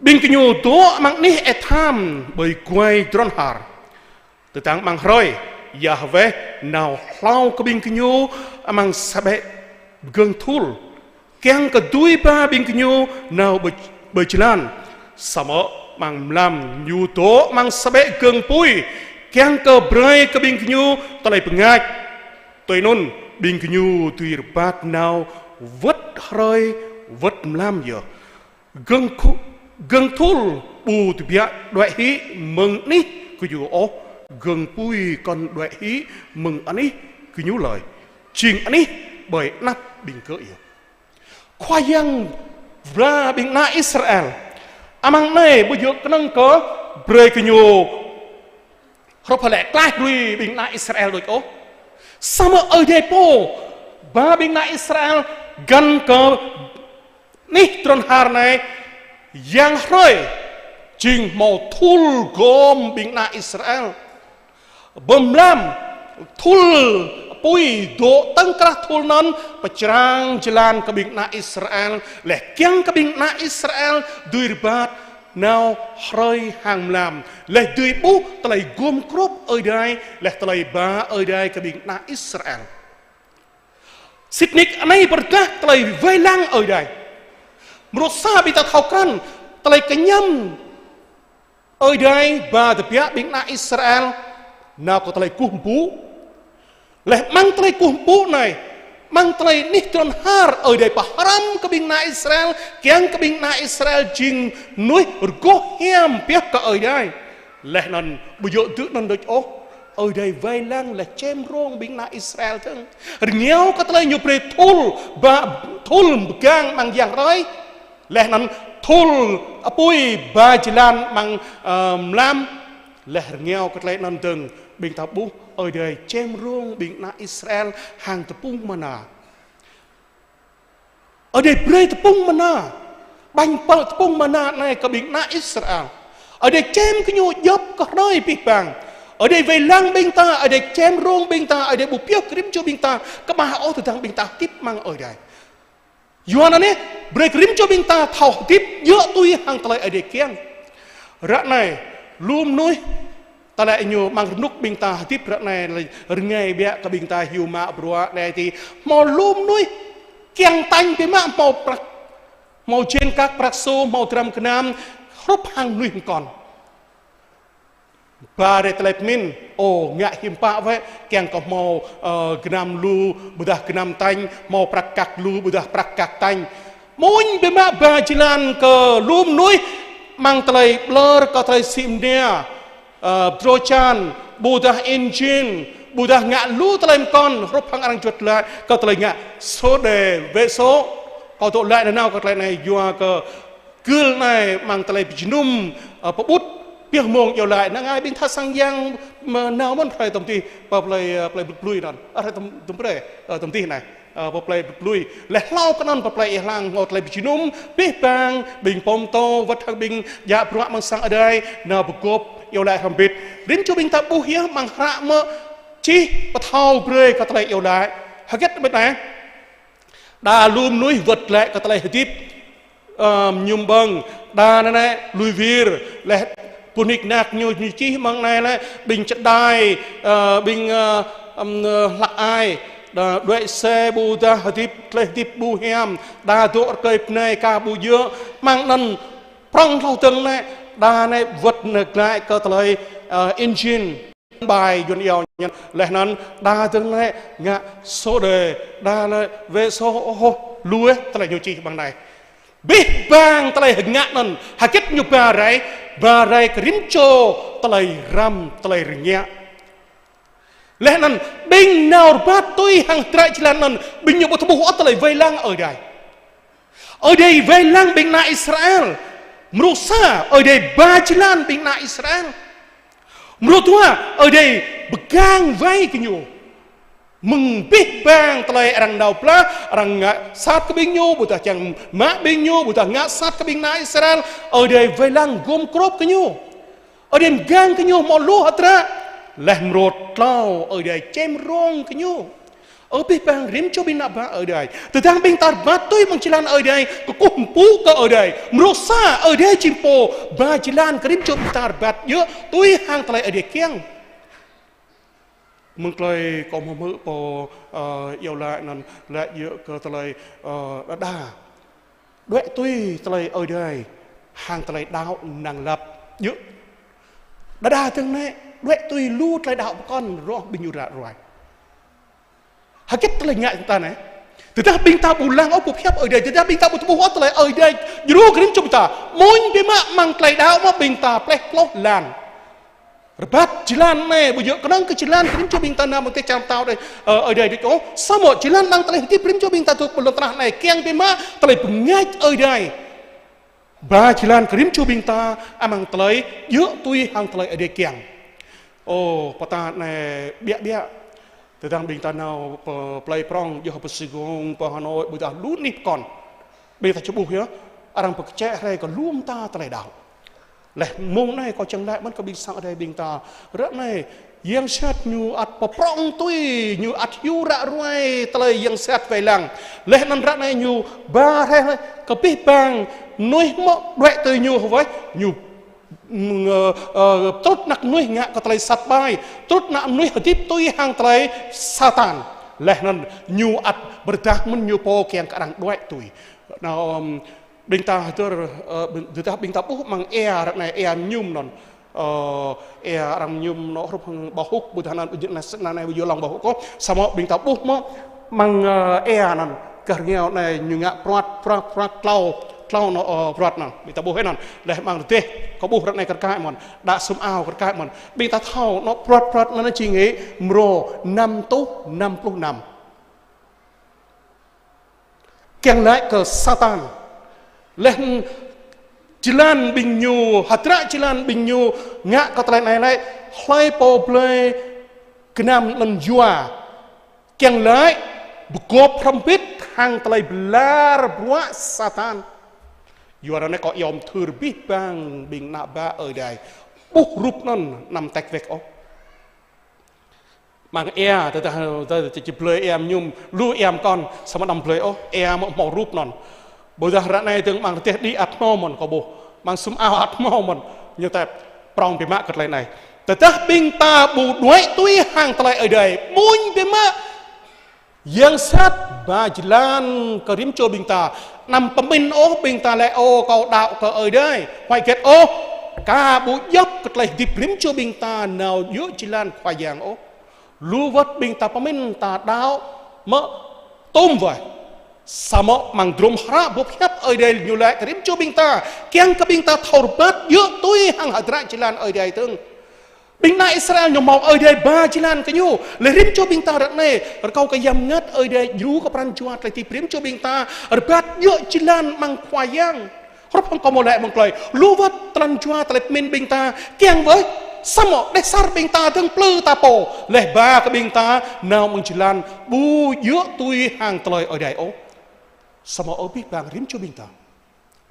bình kinh tố mang ní etham bởi quay dron har từ tháng mang roi Yahweh nào lau các bình kinh mang sabe gương thul keng cái đuôi ba bình kinh nào bởi chilan sama mang làm nhu tố mang sabe gương pui keng cái bray các bình kinh ta lại pengai tôi non bình kinh tùy bát nào vất rơi vất làm giờ gương thul bù từ bia đoại hí mừng ní cứ dù ó gương pui còn đoại hí mừng anh ấy cứ nhú lời trình anh ấy bởi nắp bình cỡ yếu khoai yang ra bình na Israel amang này bây giờ cái năng có bơi cứ nhú họ phải lẽ cái đuôi bình na Israel rồi ó sao mà ở đây po ba bình na Israel gan ke nih tron har này yang roi jing mau thul gom bing na Israel bom lam thul pui do tăng kra thul non pecrang jalan ke bing na Israel leh kiang ke bing na Israel dui bat nào roi hàng làm leh dui bu tlai gom krop ở đây leh tlai ba ở đây ke bing na Israel Sydney này berkah telah velang ở đây, merusak kita tahu kan telah kenyam ở đây và từ phía bên na Israel nào có telah kumpu, leh mang telah kumpu này mang telah nihton har ở đây paharam ke bên na Israel, kiang ke bên na Israel jing nuôi bergohiam pihak ke ở đây, lẽ nần bây giờ tự nần được ô ở đây vây lăng là chém rong bình na Israel thằng nghèo có tới nhiều pre thul gang bằng dạng đấy lẽ nần thul apui ba chỉ lan bằng lam lẽ nghèo có tới nần từng bình tháp bút ở đây chém rong bình na Israel hàng tập bung mà na ở đây pre tập bung mà na bánh bờ tập bung mà na này có bình na Israel ở đây chém cái nhu dốc có nơi bị bằng ở đây về lang bên ta ở đây chém rong bên ta ở đây bục piêu krim cho bên ta các bà ô từ thằng bên ta tiếp mang ở đây yuan này break krim cho bên ta thầu tiếp giữa tôi hàng tây ở đây kiêng rạ này luôn nuôi ta lại nhiều mang nút bên ta tiếp rạ này là ngày bé các bên ta hiểu mà bữa này thì màu luôn nuôi kiêng tanh cái mạng màu trên các bạc số màu trầm cái nam khớp hàng nuôi còn ba để tây min ô ngại hiểm bạ vậy kèng có màu gnam lu budak gnam tanh màu prakak lu budak prakak tanh mỗi bên mà ba chỉ lan cờ lùm núi mang tây blur có tây sim đe trochan budak engine budak ngạ lu tây con rốt hàng ăn chuột lại có tây ngạ số đề vệ số có tội lại là nào có tây này vừa cờ cưa này mang tây num bút biết mong yêu lại năng ai bên thắt sang giang mà nào muốn phải tổng ty vào play lui đó ở đây tổng play tổng ty này vào play lui lẽ lau cái non vào play lang ngọt lại bị núm biết bang bình pom to vật thằng bình dạ bữa mang sang ở đây nào bực cốp yêu lại không biết đến cho bình ta bu hiếm mang hạ mơ chi và thao bơi cái tay yêu lại hả kết bên này đà lùm núi vật lại cái tay tiếp nhung băng đà này lùi vir lại punik nak nhiều chi mang này là bình chất đai bình lạc ai đuổi xe bu ta tiếp bu hem đa tổ cây này ca bu dưa mang nần prong thâu từng này đa này vật lại cơ tới engine bài dồn yêu nhân lẽนั้นđa từng này ngã số đề đa này về số lúa tức là nhiều chi bằng này biết bang tây hình ngạn nần hà kết nhục bà rải krim cho tây ram tây nhẹ lẽ nần bình nào bắt tôi hàng trai chỉ là nần bình nhục một bộ tây vây lang ở đây vây lang bình na Israel Musa ở đây ba chỉ lan bình na Israel Musa ở đây begang vây cái nhục mừng biết bang tây răng đầu pla răng sát cái binh nhô buta chẳng mã binh nhô buta ngã sát cái binh na Israel ở đây vây lang gom crop cái nhô ở đây gang cái nhô mò lúa hết ra làm rột lao ở đây chém rong cái nhô ở biết bang rim cho binh na ba ở đây từ thang binh ta ba tôi bằng chỉ lan ở đây có cụm pú có ở đây Musa ở đây chim po ba chỉ lan cái rim cho binh ta ba nhớ tôi hàng tây ở đây kiêng mừng lời có một mực po yêu lại nên lại dựa cơ tây đa đuổi tôi tây ở đây hàng tây đạo nàng lập dựa đa từng này đuổi tôi lưu tây đạo con rõ bình như rồi hả kết tây ngại chúng ta này từ ta bình ta bù lang ốc bù phép ở đây từ ta bình ta bù bù hót tây ở đây dù cái chúng ta mỗi cái mang tây đạo mà bình ta plek plok lan bắt chỉ lan này bây giờ có đang cái chỉ lan cái cho bình ta nào một cái chạm tao đây ở đây đấy có sao một chỉ lan đang tại cái prim cho bình ta thuộc một lần này kiêng bên má tại bùng ngay ở đây ba chỉ lan cái cho bình ta mang tới giữa tôi hàng tới ở đây kiêng ô ta này bịa từ đang bình ta nào play prong giờ học sĩ gong Hà Nội bây giờ lút nít còn bây giờ cho bù hiếu đang bực trẻ này còn luôn ta tại đảo lẽ mông này có chẳng lại vẫn có bình sang ở đây bình ta rất này yang sát như ắt prong tôi như ắt yu ra ruai tây yang sát về làng lẽ năm rất này như ba hay có biết bang nuôi mọ đuệ từ như vậy như tốt nặng nuôi ngạ có tây sát bay tốt nặng nuôi tiếp tôi hàng tây Satan lẽ nên như ắt berdak men như po kiang kadang đuệ tuổi nào bình ta từ ta bình ta bút mang đặt này nhum non răng nhum nó không bảo hút bữa nay này bây giờ lòng bảo hút có sao mà bình ta bút mà mang non cả nghèo này như ngã prat lau thlau nó rọt nó bị ta bố hết nó để mang tê có bố rọt này cật cái mòn đã sum ao cật cái mòn bị ta thau nó rọt nó chỉ nghĩ mro 55 keng lại ke Satan lên Jilan bin nyu hatra jilan bin nyu ngạ có tay này lại hơi po play kenam lần jua keng lại buku prampit hang tay belar buat Satan juara này có yom thurbi bang bin naba ở đây buk rup non nằm tách vek op mang e ta chỉ play em nhung lu em con sama nằm play op e mau rup non bây giờ ra này từng mang tiết đi ắt mò mòn có bố mang sum ao ắt mò mòn như thế prong bị mạ cật lại nàyแต่ถ้าบิงตาบูด้วยตุ้ยห่างตะไลở đâyมุ้ยbị mạ yang sát ba jilan kerim cho bing ta nằm pemin ô bing ta lại ô cầu đạo cờ ở đây hoài kết ô cả bu dốc cật lại dịp rim cho bing ta nào giữa jilan khoai giang ô lu vật bing ta pemin ta đạo mỡ tôm vậy sama mang drum hara bốc hấp ở đây nhiều lại kerim cho bing ta kiang ke bing ta thầu bát giữaตุ้ยhàng hadra jilan ở đây tương Binh na Israel nhom mau ở đây ba jilan cái nhu lấy rim cho binh ta đặt này ở câu cái yam ngất ở đây rú cái pran chuột lại thì rim cho binh ta ở bát nhựa jilan mang khoai yang rốt không có một lệ một lời lú vớt pran chuột lại min binh ta kiang với sao mà để sar binh ta thương plư ta bổ lấy ba cái binh ta nào mang jilan bu giữa tôi hàng tời ở đây ô sao mà ở biết bang rim cho binh ta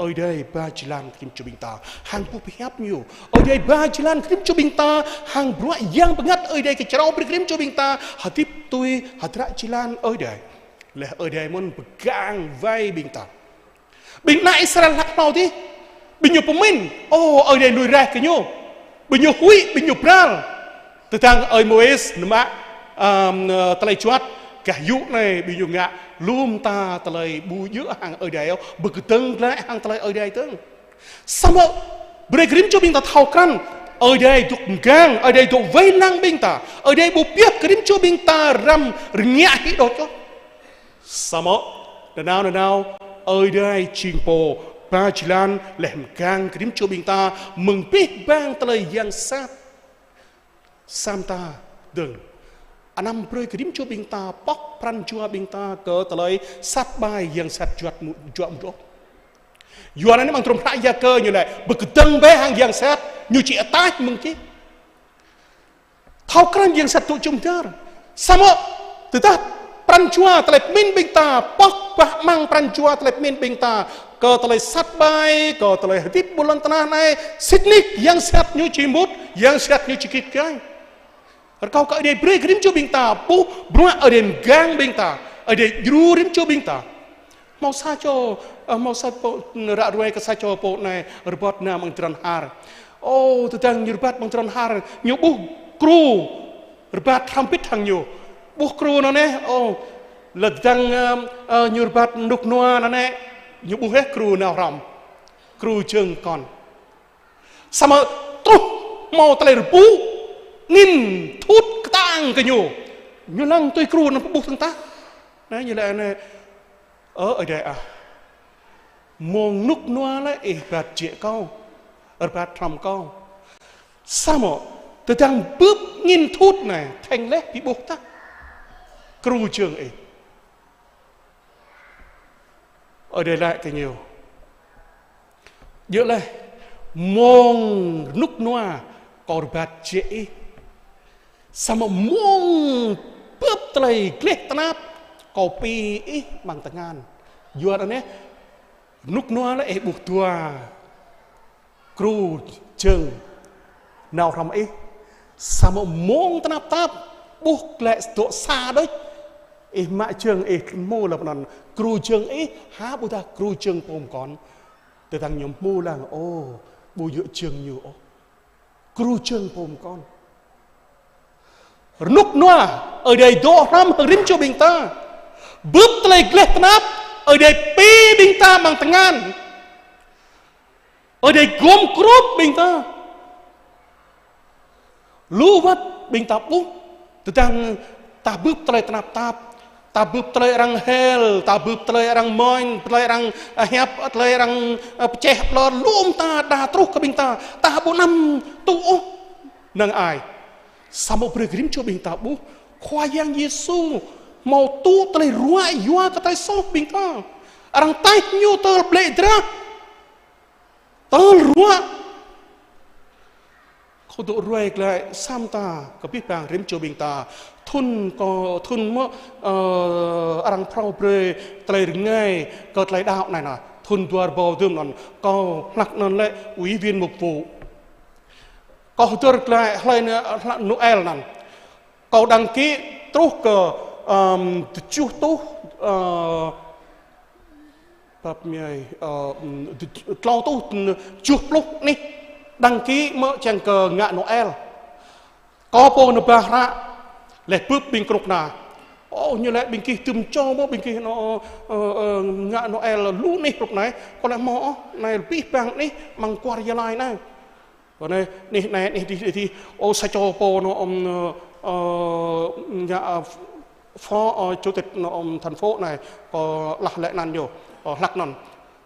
ở đây ba jilan krim cho binh ta hàng bu piap nhiều ở đây ba jilan krim cho binh ta hàng bro yang banget ở đây cái trâu krim cho binh ta hatip tôi hatra jilan ở đây là ở đây muốn pegang vai binh ta binh na Israel hak mau đi binh nhiều pemin ở đây nuôi ra cái nhau binh nhiều hui binh nhiều pral từ thằng ở Moes nma talai chuat cả dụ này bị dùng ngạ lùm ta talai bu giữa hàng ở đây bực tưng lại hàng talai ở đây tưng sao mà bề grim cho binh ta thao căn ở đây thuộc gang ở đây thuộc vây năng binh ta ở đây bu piep grim cho binh ta ram nhẹ hít đột cho sao mà lần nào ở đây chinh po ba jilan lem gang grim cho binh ta mừng biết bang talai yang sát sam ta đừng anam proi kerim cho bing ta pok pran chua bing ta ke talai sát bai yang sát juat mudok yuan này mang trom prak ya ke như này beketeng be hang yang sát như chị tai mừng chứ thau kran yang sát tu chung tar sama từ ta pran chua talai min bing ta pok bah mang pran chua talai min bing ta ke talai sát bai ke talai hadip bulan tanah này siknik yang sát như chị mút yang sát như chị kit kai kau ở đây beri rim cho binh ta pu bro ở đây gang binh ta ở đây ru rim cho binh ta mau sa po ra ruai ke sa cho po này robot na mang tran har từ tang robot mang tran har nyu bu kru robot hampit thang nyu bu kru nó nè là tang nyu robot nuk noa nó nè nyu bu hết kru nào ram kru chừng còn sama tu mau tale bu nghìn thút tang cái nhủ như lăng tôi kêu nó buộc thằng ta đấy như là này ở đây mong nút noa lại bạt chĩa câu ở bạt thầm câu sao mà từ thằng bước nghìn thút này thành lẽ bị buộc ta kêu trường ở đây lại cái nhiều giữa lại mong nút noa còn bạt chĩa sama mong pep telai klek tanap kopi mang tangan juara ne nuk noa la buộc tua kru chừng nào ram sama mong tanap tap buộc lại độ xa đấy mạ trường mô là bọn kru chừng há bù ta kru chừng pom con từ thằng nhóm mô là bù dựa trường nhiều kru chừng pom con nút noa ở đây do ram rim cho binh ta bước tay glek nap ở đây pi binh ta bằng tangan ở đây gom group binh ta lu vắt binh ta bút từ tang ta bước tay nap tap ta bụp tơi răng hel ta bụp tơi răng moin tơi răng hẹp tơi răng chẹp lo luôn ta đa trúc cái bình ta 4 năm tu nâng ai sao một bữa grim cho bình ta bu khoa yang Giêsu mau tu tơi ruai yua cái tay sốt bình ta răng tay nhu tơi ble dra tơi ruaiเขาดูรวยเลยซ้ำตากับพี่ปางริมโจบิงตาทุนก็ทุนมั่วรังพราวเปรย์ไตรง่ายก็ไตรดาวนั่นน่ะทุนตัวบอลดื่มนั่นก็หลักนั่นเลยวิเวียนมุกปูก็ตัวเลยอะไรเนี่ยนูเอลนั่นก็ดังกี้ทุกก็จุดตู้แบบมีเราตู้จุดลุกนี่đăng ký mở chàng cờ ngạ Noel có bộ nộp ra lệ bước bình cục nào như lẽ bình kỳ tùm cho bố bình kỳ nó ngạ Noel là lũ này cục này có lẽ mỏ này bị bằng này bằng qua gia lai này còn này này thì sai cho bộ nó nhà phó chủ tịch thành phố này có lạc lệ nan nhiều lạc nòn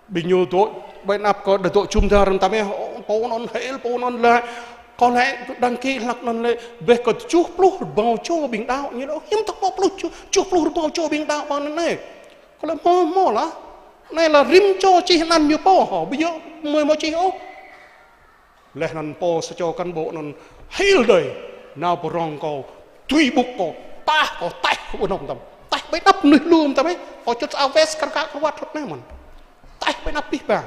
bình nhiều tội bên áp có để tội chung ra rằng ta mới bố non lại có lẽ đăng ký lạc non lại về có chúc lúc bao cho bình đạo như đó hiếm thắc mắc lúc chúc lúc bao cho bình đạo bao này có lẽ mò lá này là rim cho chi ăn nhiều bao họ bây giờ 10 chi ô lẽ năn po sẽ cho cán bộ năn hiểu đời nào bờ rong cầu tùy bục cầu ta có tay của nông tầm tay mới đắp nửa luôn ta mấy có chút áo vest cắt cắt quạt thật này mà tay mới đắp biết bảng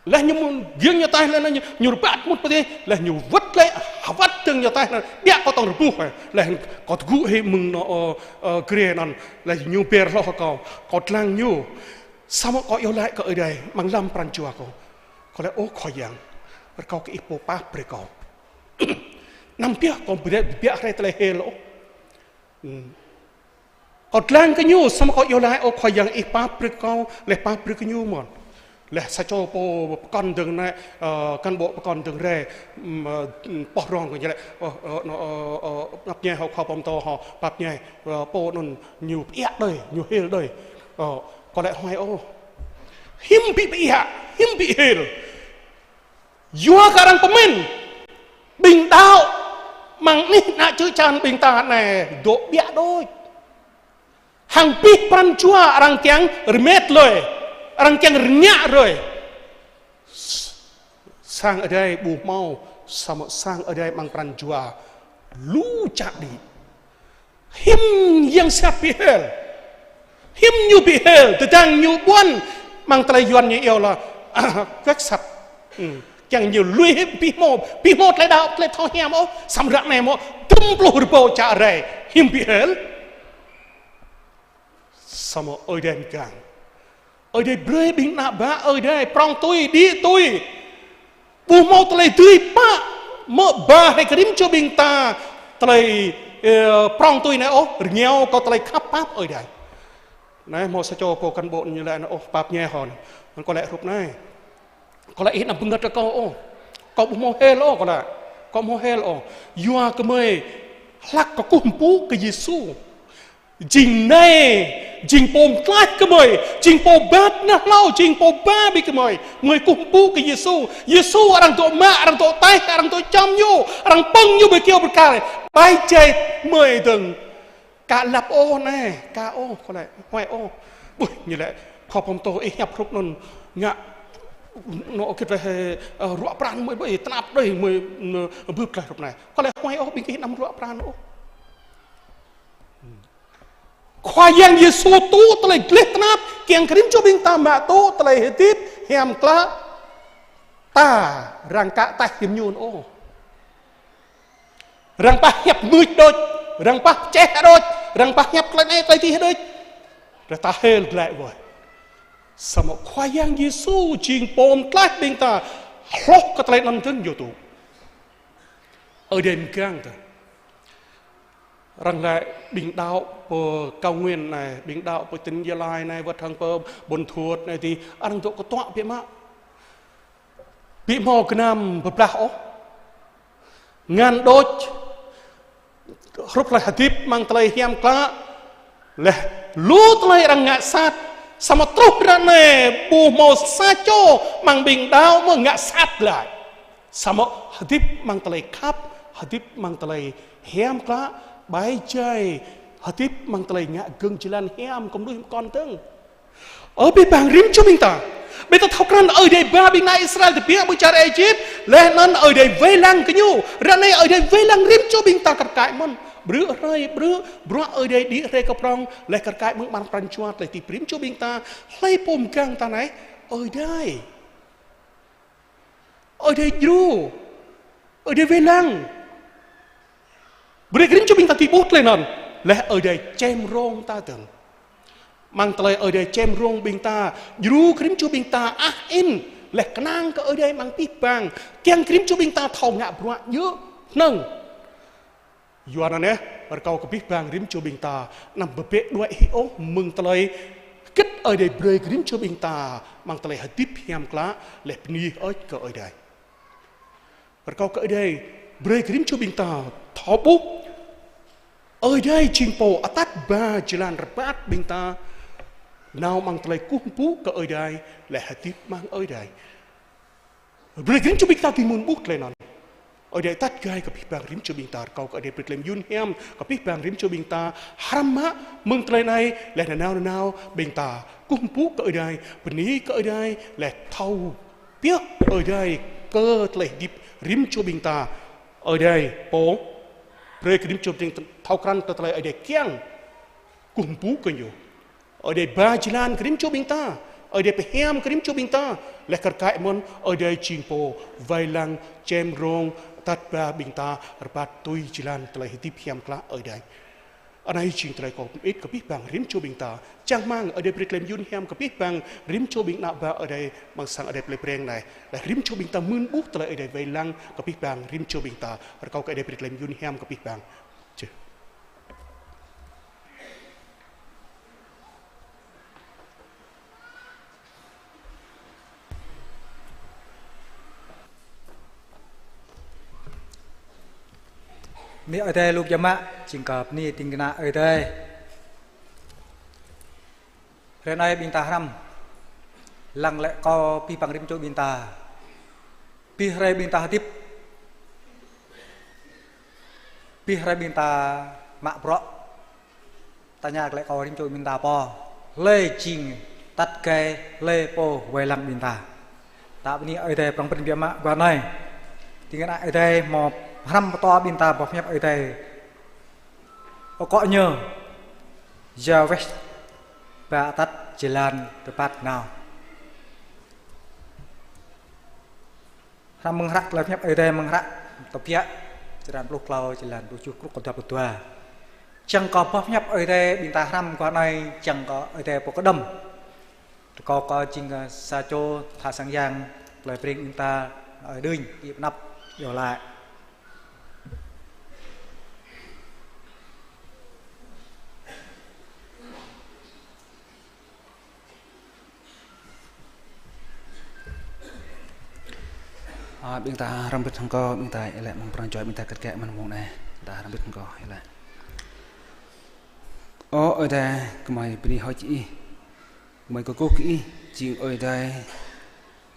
là nhiều riêng nhà tay là nhiều bạn một cái là nhiều vất lệ vất từng nhà tay là đẹp có tầng được buộc là có gũ hay mừng nó kia nó là nhiều bè lo có lang nhiều sao mà có yêu lại có ở đây mang làm pran chùa có lẽ ô khỏi giang và có cái ipo pa pre có năm bia còn bia đây là hê lỗ còn lang cái nhiều sao mà có yêu lại ô khỏi giang ipa pre có là pa pre cái nhiều mà là sao cho bộ con đường này cán bộ con đường rè bỏ rong cái như vậy nó ngập nhẹ họ bom to họ bạp nhẹ bộ nó nhiều ít đời nhiều hê đời có lẽ hoài ô hiếm bị hê vua karang pemen bình đạo mang nít nã chữ chan bình ta này độ bịa đôi hàng pi pran chua rang tiếng remet lời răng chăng nhạ rồi sang ở đây bù mau sang ở đây bằng pran chua lú chạm đi hiếm yang sắp bị hell hiếm như bị hell từ đang như buôn mang tay yuan như yêu là các sập chẳng nhiều lùi hiếm bị một lại đạo lại thao hèm ô sắm rạng này mà tum lùi bầu chạ rầy hiếm bị hell sao mà ở đây càng ở đây bơi bình nạ bá ở đây prong tôi đi tôi bù mau tây tươi pa mở ba hay cái đếm cho bình ta tây prong tôi này ô nghèo có tây khắp pháp ở đây này một sao cho cô cán bộ như là nó ô pháp nhẹ hòn có lẽ lúc này có lẽ ít là bưng ra câu ô có bù mau hê lô có mau hê lô yua cái mày lắc có cùm pú cái Giêsu jing này jing pom tlat cái mày jing pom bát na lau jing pom ba bị cái mày người cùng bu cái Giêsu orang tua ma orang tua tay orang tua chăm nhu orang pung nhu bị kêu bật cả này bay chơi mày từng cả lạp ô này cả ô có lại hoài ô bụi như vậy khó pom to ấy nhập khúc non ngạ nó cái về rụa pran mới bị tạp đây mới bước lại lúc này có lẽ hoài ô bị cái năm rụa pran ô khoa yang Yesu tu telah kelihatan kiang kerim cobing tambah tu telah hitit hiam kla ta rangka tah hiam nyun o rangpa hiap mui doj rangpa ceh doj rangpa hiap klan tay ti doj ta hel lại rồi sama khoa yang Yesu ching pom tlat bing ta hlok ka telah nan thân yo tu ở đền cang ta rằng lại bình đạo của cao nguyên này bình đạo của tỉnh Gia Lai này vật thằng của bồn thuột này thì ăn tụ có tọa bị mò cái nam bập lão ngàn đốt rốt lại hadip mang tay hiam cá leh lú tay răng ngã sát sama trúc ra nè bù màu sa cho mang bình đao mà ngã sát lại sama hadip mang tay khắp hadip mang tay hiam cá bái chơi hadip mang tay ngã gương chỉ lan hiam cũng đôi con tương ở bên bang rim cho mình ta bây giờ thọc răn ở đây ba bên này Israel thì biết bây giờ Egypt lên nên ở đây vây lăng cái nhu ra này ở đây vây lăng rim cho mình ta cắt cãi môn bữa rồi bữa ở đây đi đây cặp rong lại cắt cãi món bàn pan chuột lại thì rim cho mình ta lấy pom căng ta này ở đây du ở đây vây lăng bữa rim cho mình ta thì bút lên nè lại ở đây chem rong ta tưởng mang tay ở đây chem rong bình ta, dù krim chu bình ta in, lệ nang ở đây mang pip bang, kiang krim chu bình ta thầu ngạ bùa nhớ nâng, yuan anh berkau ke pip bang krim chu bình ta, nằm bờ bể đuôi hiếu mừng tay, kết ở đây bơi krim chu bình ta, mang tay hạt tip hiam klá, lệ ni ở đây, berkau ke ở đây bơi krim chu bình ta, tháo bút, ở đây chinh po atat ba jalan repat bình ta. Nào mang tay kumpu ke ở đây là hadip mang ở đây. Beri rim cho bintar thì muốn bút lên ở đây tắt gai ke pihbang rim cho bintar kau ke đây berklaim yun hem ke pihbang rim cho bintar haram mak meng tay này là nào bintar kumpu ke ở đây beni ke ở đây là thau piak ở đây ke tay dip rim cho bintar ở đây po beri rim cho bintar thau kran ke tay ở đây kiang kumpu ke yo ở đây ba jalan krim cho binta ở đây pehem krim cho binta lekar kai mon ở đây chingpo vai lang chem rong tat ba binta arbat tui jalan telah hitip hiam kla ở đây anh ấy ching telah ko ít ka pih bang rim cho binta chang mang ở đây preklem yun hiam ka pih bang rim cho bing na ba ở đây mang sang ở đây play preng này là rim cho binta mun buk telah ở đây vai lang ka pih bang rim cho binta kau ka đây preklem yun hiam ka pih bang mi ở đây lúc jama cingkap ni tingna ở đây renai binta haram lang lek ko pi pangrim cho binta pi rai binta hatip pi rai binta mak pro tanya lek ko rim cho binta po le ching tat kai le po vai lang binta ta ni ở đây prong pen jama gua này tingna ở đây một haram to binta bọc nhập ở đây có nhờ giờ vest và tắt jalan tepat nào haram mengharak là nhập ở đây mengharak topia jalan peluk lau jalan tujuh kruk kota betua chẳng có bọc nhập ở đây binta haram qua này chẳng có ở đây có đâm có chinh sa cho thả sang giang lời pring binta ở đinh dịp nắp trở lại bên ta rambut hangko bên ta lại mang perang joy bên ta kẹt mình mong này ta rambut hangko lại ở đây cái mày bên hỏi chị mày có cô kỹ chị ở đây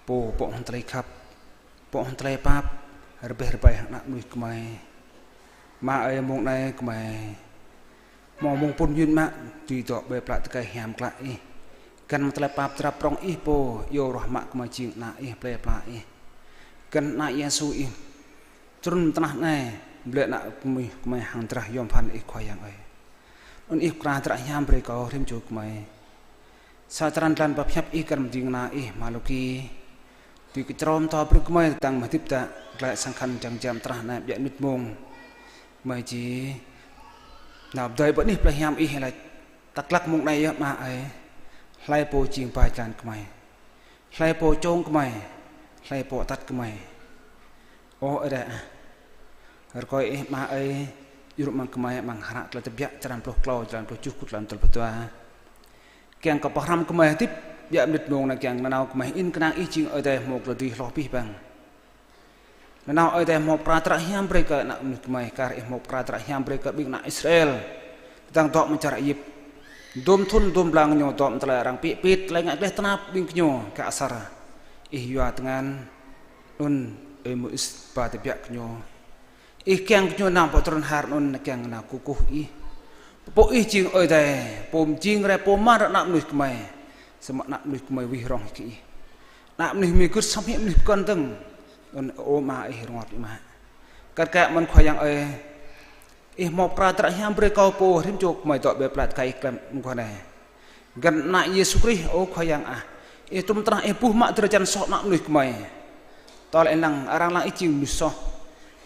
bộ hòn trai khắp bộ hòn trai pap herbe hang nak nuôi cái mày mà ở mong này cái mày mong pun yun mak tùy tọa bề plak cái hàm lại kan trai pap trap prong po yo rahmat cái mày chị nak play plak kan nak Yesus turun tanah này beli nak kumai hang terah yom pan ikhwayang ai un ikhra terah yam beri kau rim juk kumai satran dan bapyap ikan mending na maluki di kecrom to beri kumai tang matip ta lại sangkan jam terah na biak nut mong mai ji na dai bani play yam lại taklak mong này ma ai lai po jing pa jan kumai lai po chong kumai lai po tat ke mai ada harkoi ma ai yuruk mang ke mai mang harak la tebyak jalan ploh klau jalan ploh cukut lan tel betua kiang ka pahram ke mai tip ya mit nong na kiang nanau ke mai in kenang i jing ada mok ladi loh pi bang Nào ở đây một pra hiam mereka nak mai kar một pra hiam mereka bing nak Israel tang tok mencari Egypt dom thun dom lang nyo tok telarang pit lai ngak leh tanap bing nyo ka asara yua dengan un emus ba te biak nyo kyang nyo nam po tron har un kyang na kukuh po jing ở đây pom jing re pom mar nak nuih mai semak nak nuih mai wi rong ki nak nuih mi kut sampai nuih kon teng on oma ngot ma kat man khoyang mo pra tra hiam bre kau po rim jok mai tok be plat kai klam ko ne gan na Yesus Kristus khoyang tum tra puh mak terjan sok nak nuih mai tol enang arang lang iching nusoh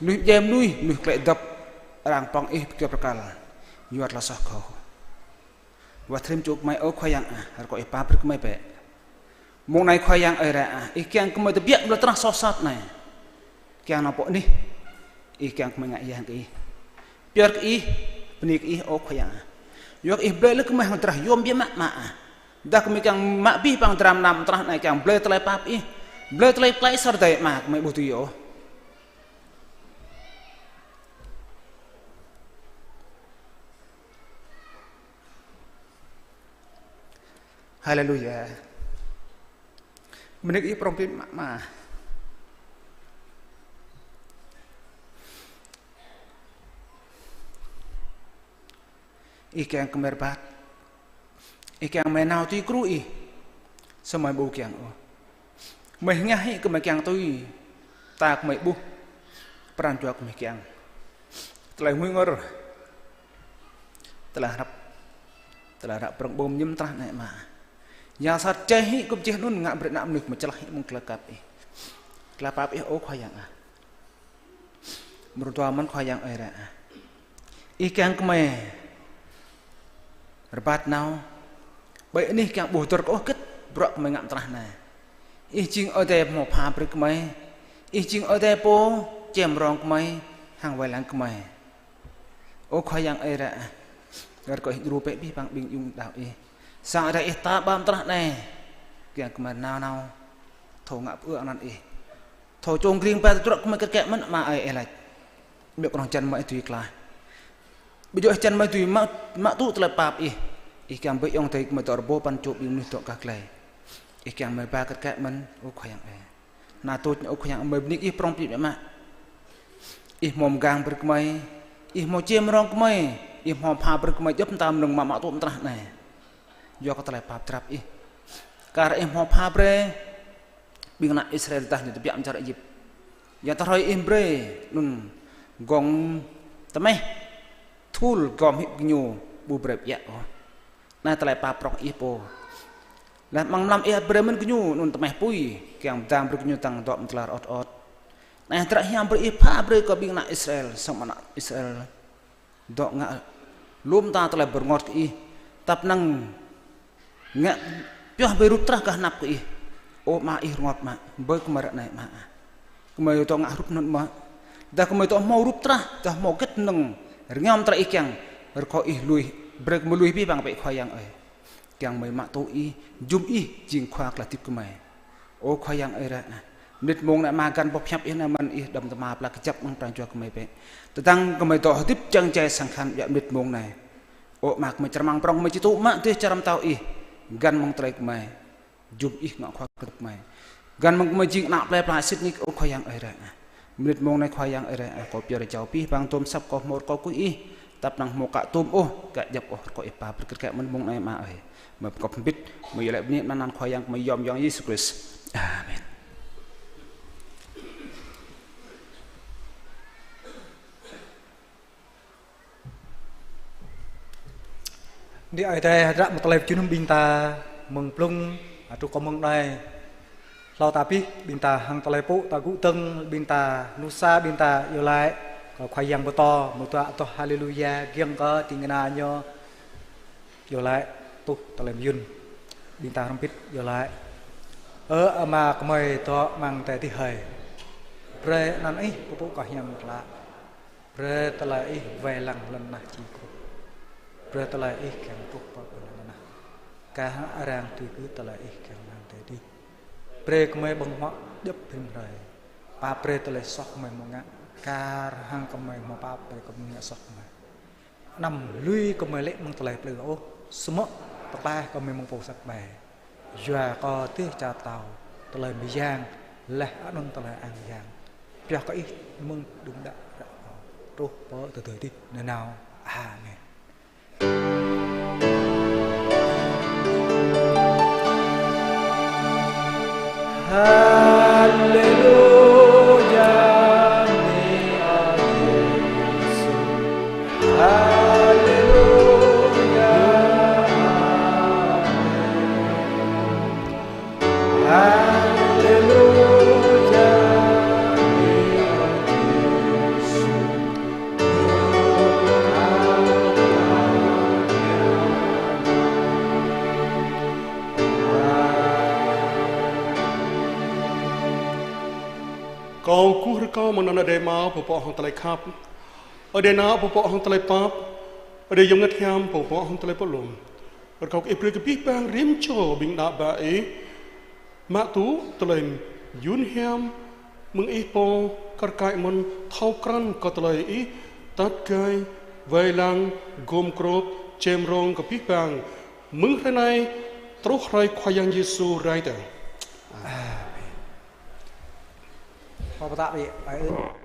nuih jem nuih klek dap arang pang ke perkal yuat la soh kau wa rim jok mai khoyang har ko pa prik mai pe mong nai khoyang ra kyang ko mai te biak bla tra so sat nai kyang napok ni kyang mengat yang ki biar ki benik khoyang yok ble le kemah trah yom bi mak dah kemi kyang mak bi pang dram nam trah nai kyang ble tlai pap ble tlai klai sar dai mak mai butu yo haleluya benik prompit mak kyang kemerbat kyang menau tui kru semai bu kyang meh ngahi ke kyang tui tak mai bu peran jua ke kyang telah ngor telah rap perang bom nyem trah naik ma ya sat cehi kup ceh nun ngak bret nak menik mencelah mung kelakap kelapap khoyang mertua man khoyang ra kyang kemeh Rebat now, baik ni kyang buhtor ko ket brak mengak terah na. Jing ode mo pa prik mai, jing ode po jem rong mai, hang wailang mai. Khoyang ra, gar ko rupe bi pang bing yung dau sang ra ta bam terah na. Kyang kemar now, tho ngak pu anan tho chong kring pa truk mai kek man ma lai. Mek rong chan mai tu iklah. Bejo chan mai tu mak tu telepap kyang be yong tai motor bo pan chop yung nuh tok ka klai kyang mai ba kat man khoyang na tu khoyang mai nik prong pi ma mom gang ber kmai mo chem rong kmai mom pha ber kmai jop tam nang mak tu trah na yo ka telepap trap kar mom pha bre bing na Israel tah ni te biak mencar Egypt ya taroi bre nun gong temeh thul gom hip nyu bu brep ya na telai paprok po la mang lam bremen nyu nun temeh pui kyang dang ber nyu tang dok mentlar ot na tra hiam ber pa bre ko bing na Israel sama na Israel dok ngak lum ta telai berngot tap nang ngak pyoh berup trah kah nap ma ngot ma be kemarak nai ma kemai to ngak rup nun ma dah kemai to mau rup trah dah mau ket nang ngam tra kyang ko lui brek melui bi bang pe khoyang kyang mai mak tu jum jing khwak la tip kemai khoyang ra nit mong na makan pop hyap na man dam tama pla kejap mang prang jua kemai pe tetang kemai to tip chang chai sangkhan ya nit mong nai mak mai cermang prong mai citu mak te caram tau gan mong trai kemai jum ngak khwak kemai gan mong kemai jing nak plai pla sit ni khoyang ra nit mong nai khoyang ra ko piar jau pi bang tom sap ko mor ko ku tap nang moka tum ka jap ko pa berkat man mong nai ma ma ko pit mo yele ni nan khoyang mo yom yong Yesus Kristus amen Di ai đây ada một chun binta mừng plung atau komeng dai lau tapi binta hang telepu tagu teng binta nusa binta yolai khoyang beto muta atau haleluya giang ko tingananyo yolai tu telem yun binta rampit yolai ama kemai to mang te ti hai pre nan pupu ka hiam la pre telai ve lang len nah chi ko pre telai kem tu pa na ka arang tu ku telai kem mang te di pre kemai bang ma dep pim rai pabre tole sok mai monga kar hang kemai mo pabre kemai sok mai nam lui kemai lek mong tole ple oh semua telah kemai mong posak bai jua ko ti cha tau tole mi yang leh anon tole ang yang pia ko ih mong đúng đã ruh po từ từ đi nơi nào amen Haleluya Haleluya Haleluya Kau kur kau mana ada mau pupuk hang telai kap, ada nak pupuk hang telai pap, ada yang ngethiam pupuk hang telai pelum. Berkau April kepipang rimco bing nak bae, mak tu telai yun hiam mengipo kerkai mon thau kran kau telai tat gai vailang gom krop cemrong kepipang menghenai terus rai khoyang Yesus rai dah. พอประตะไปเอิ้น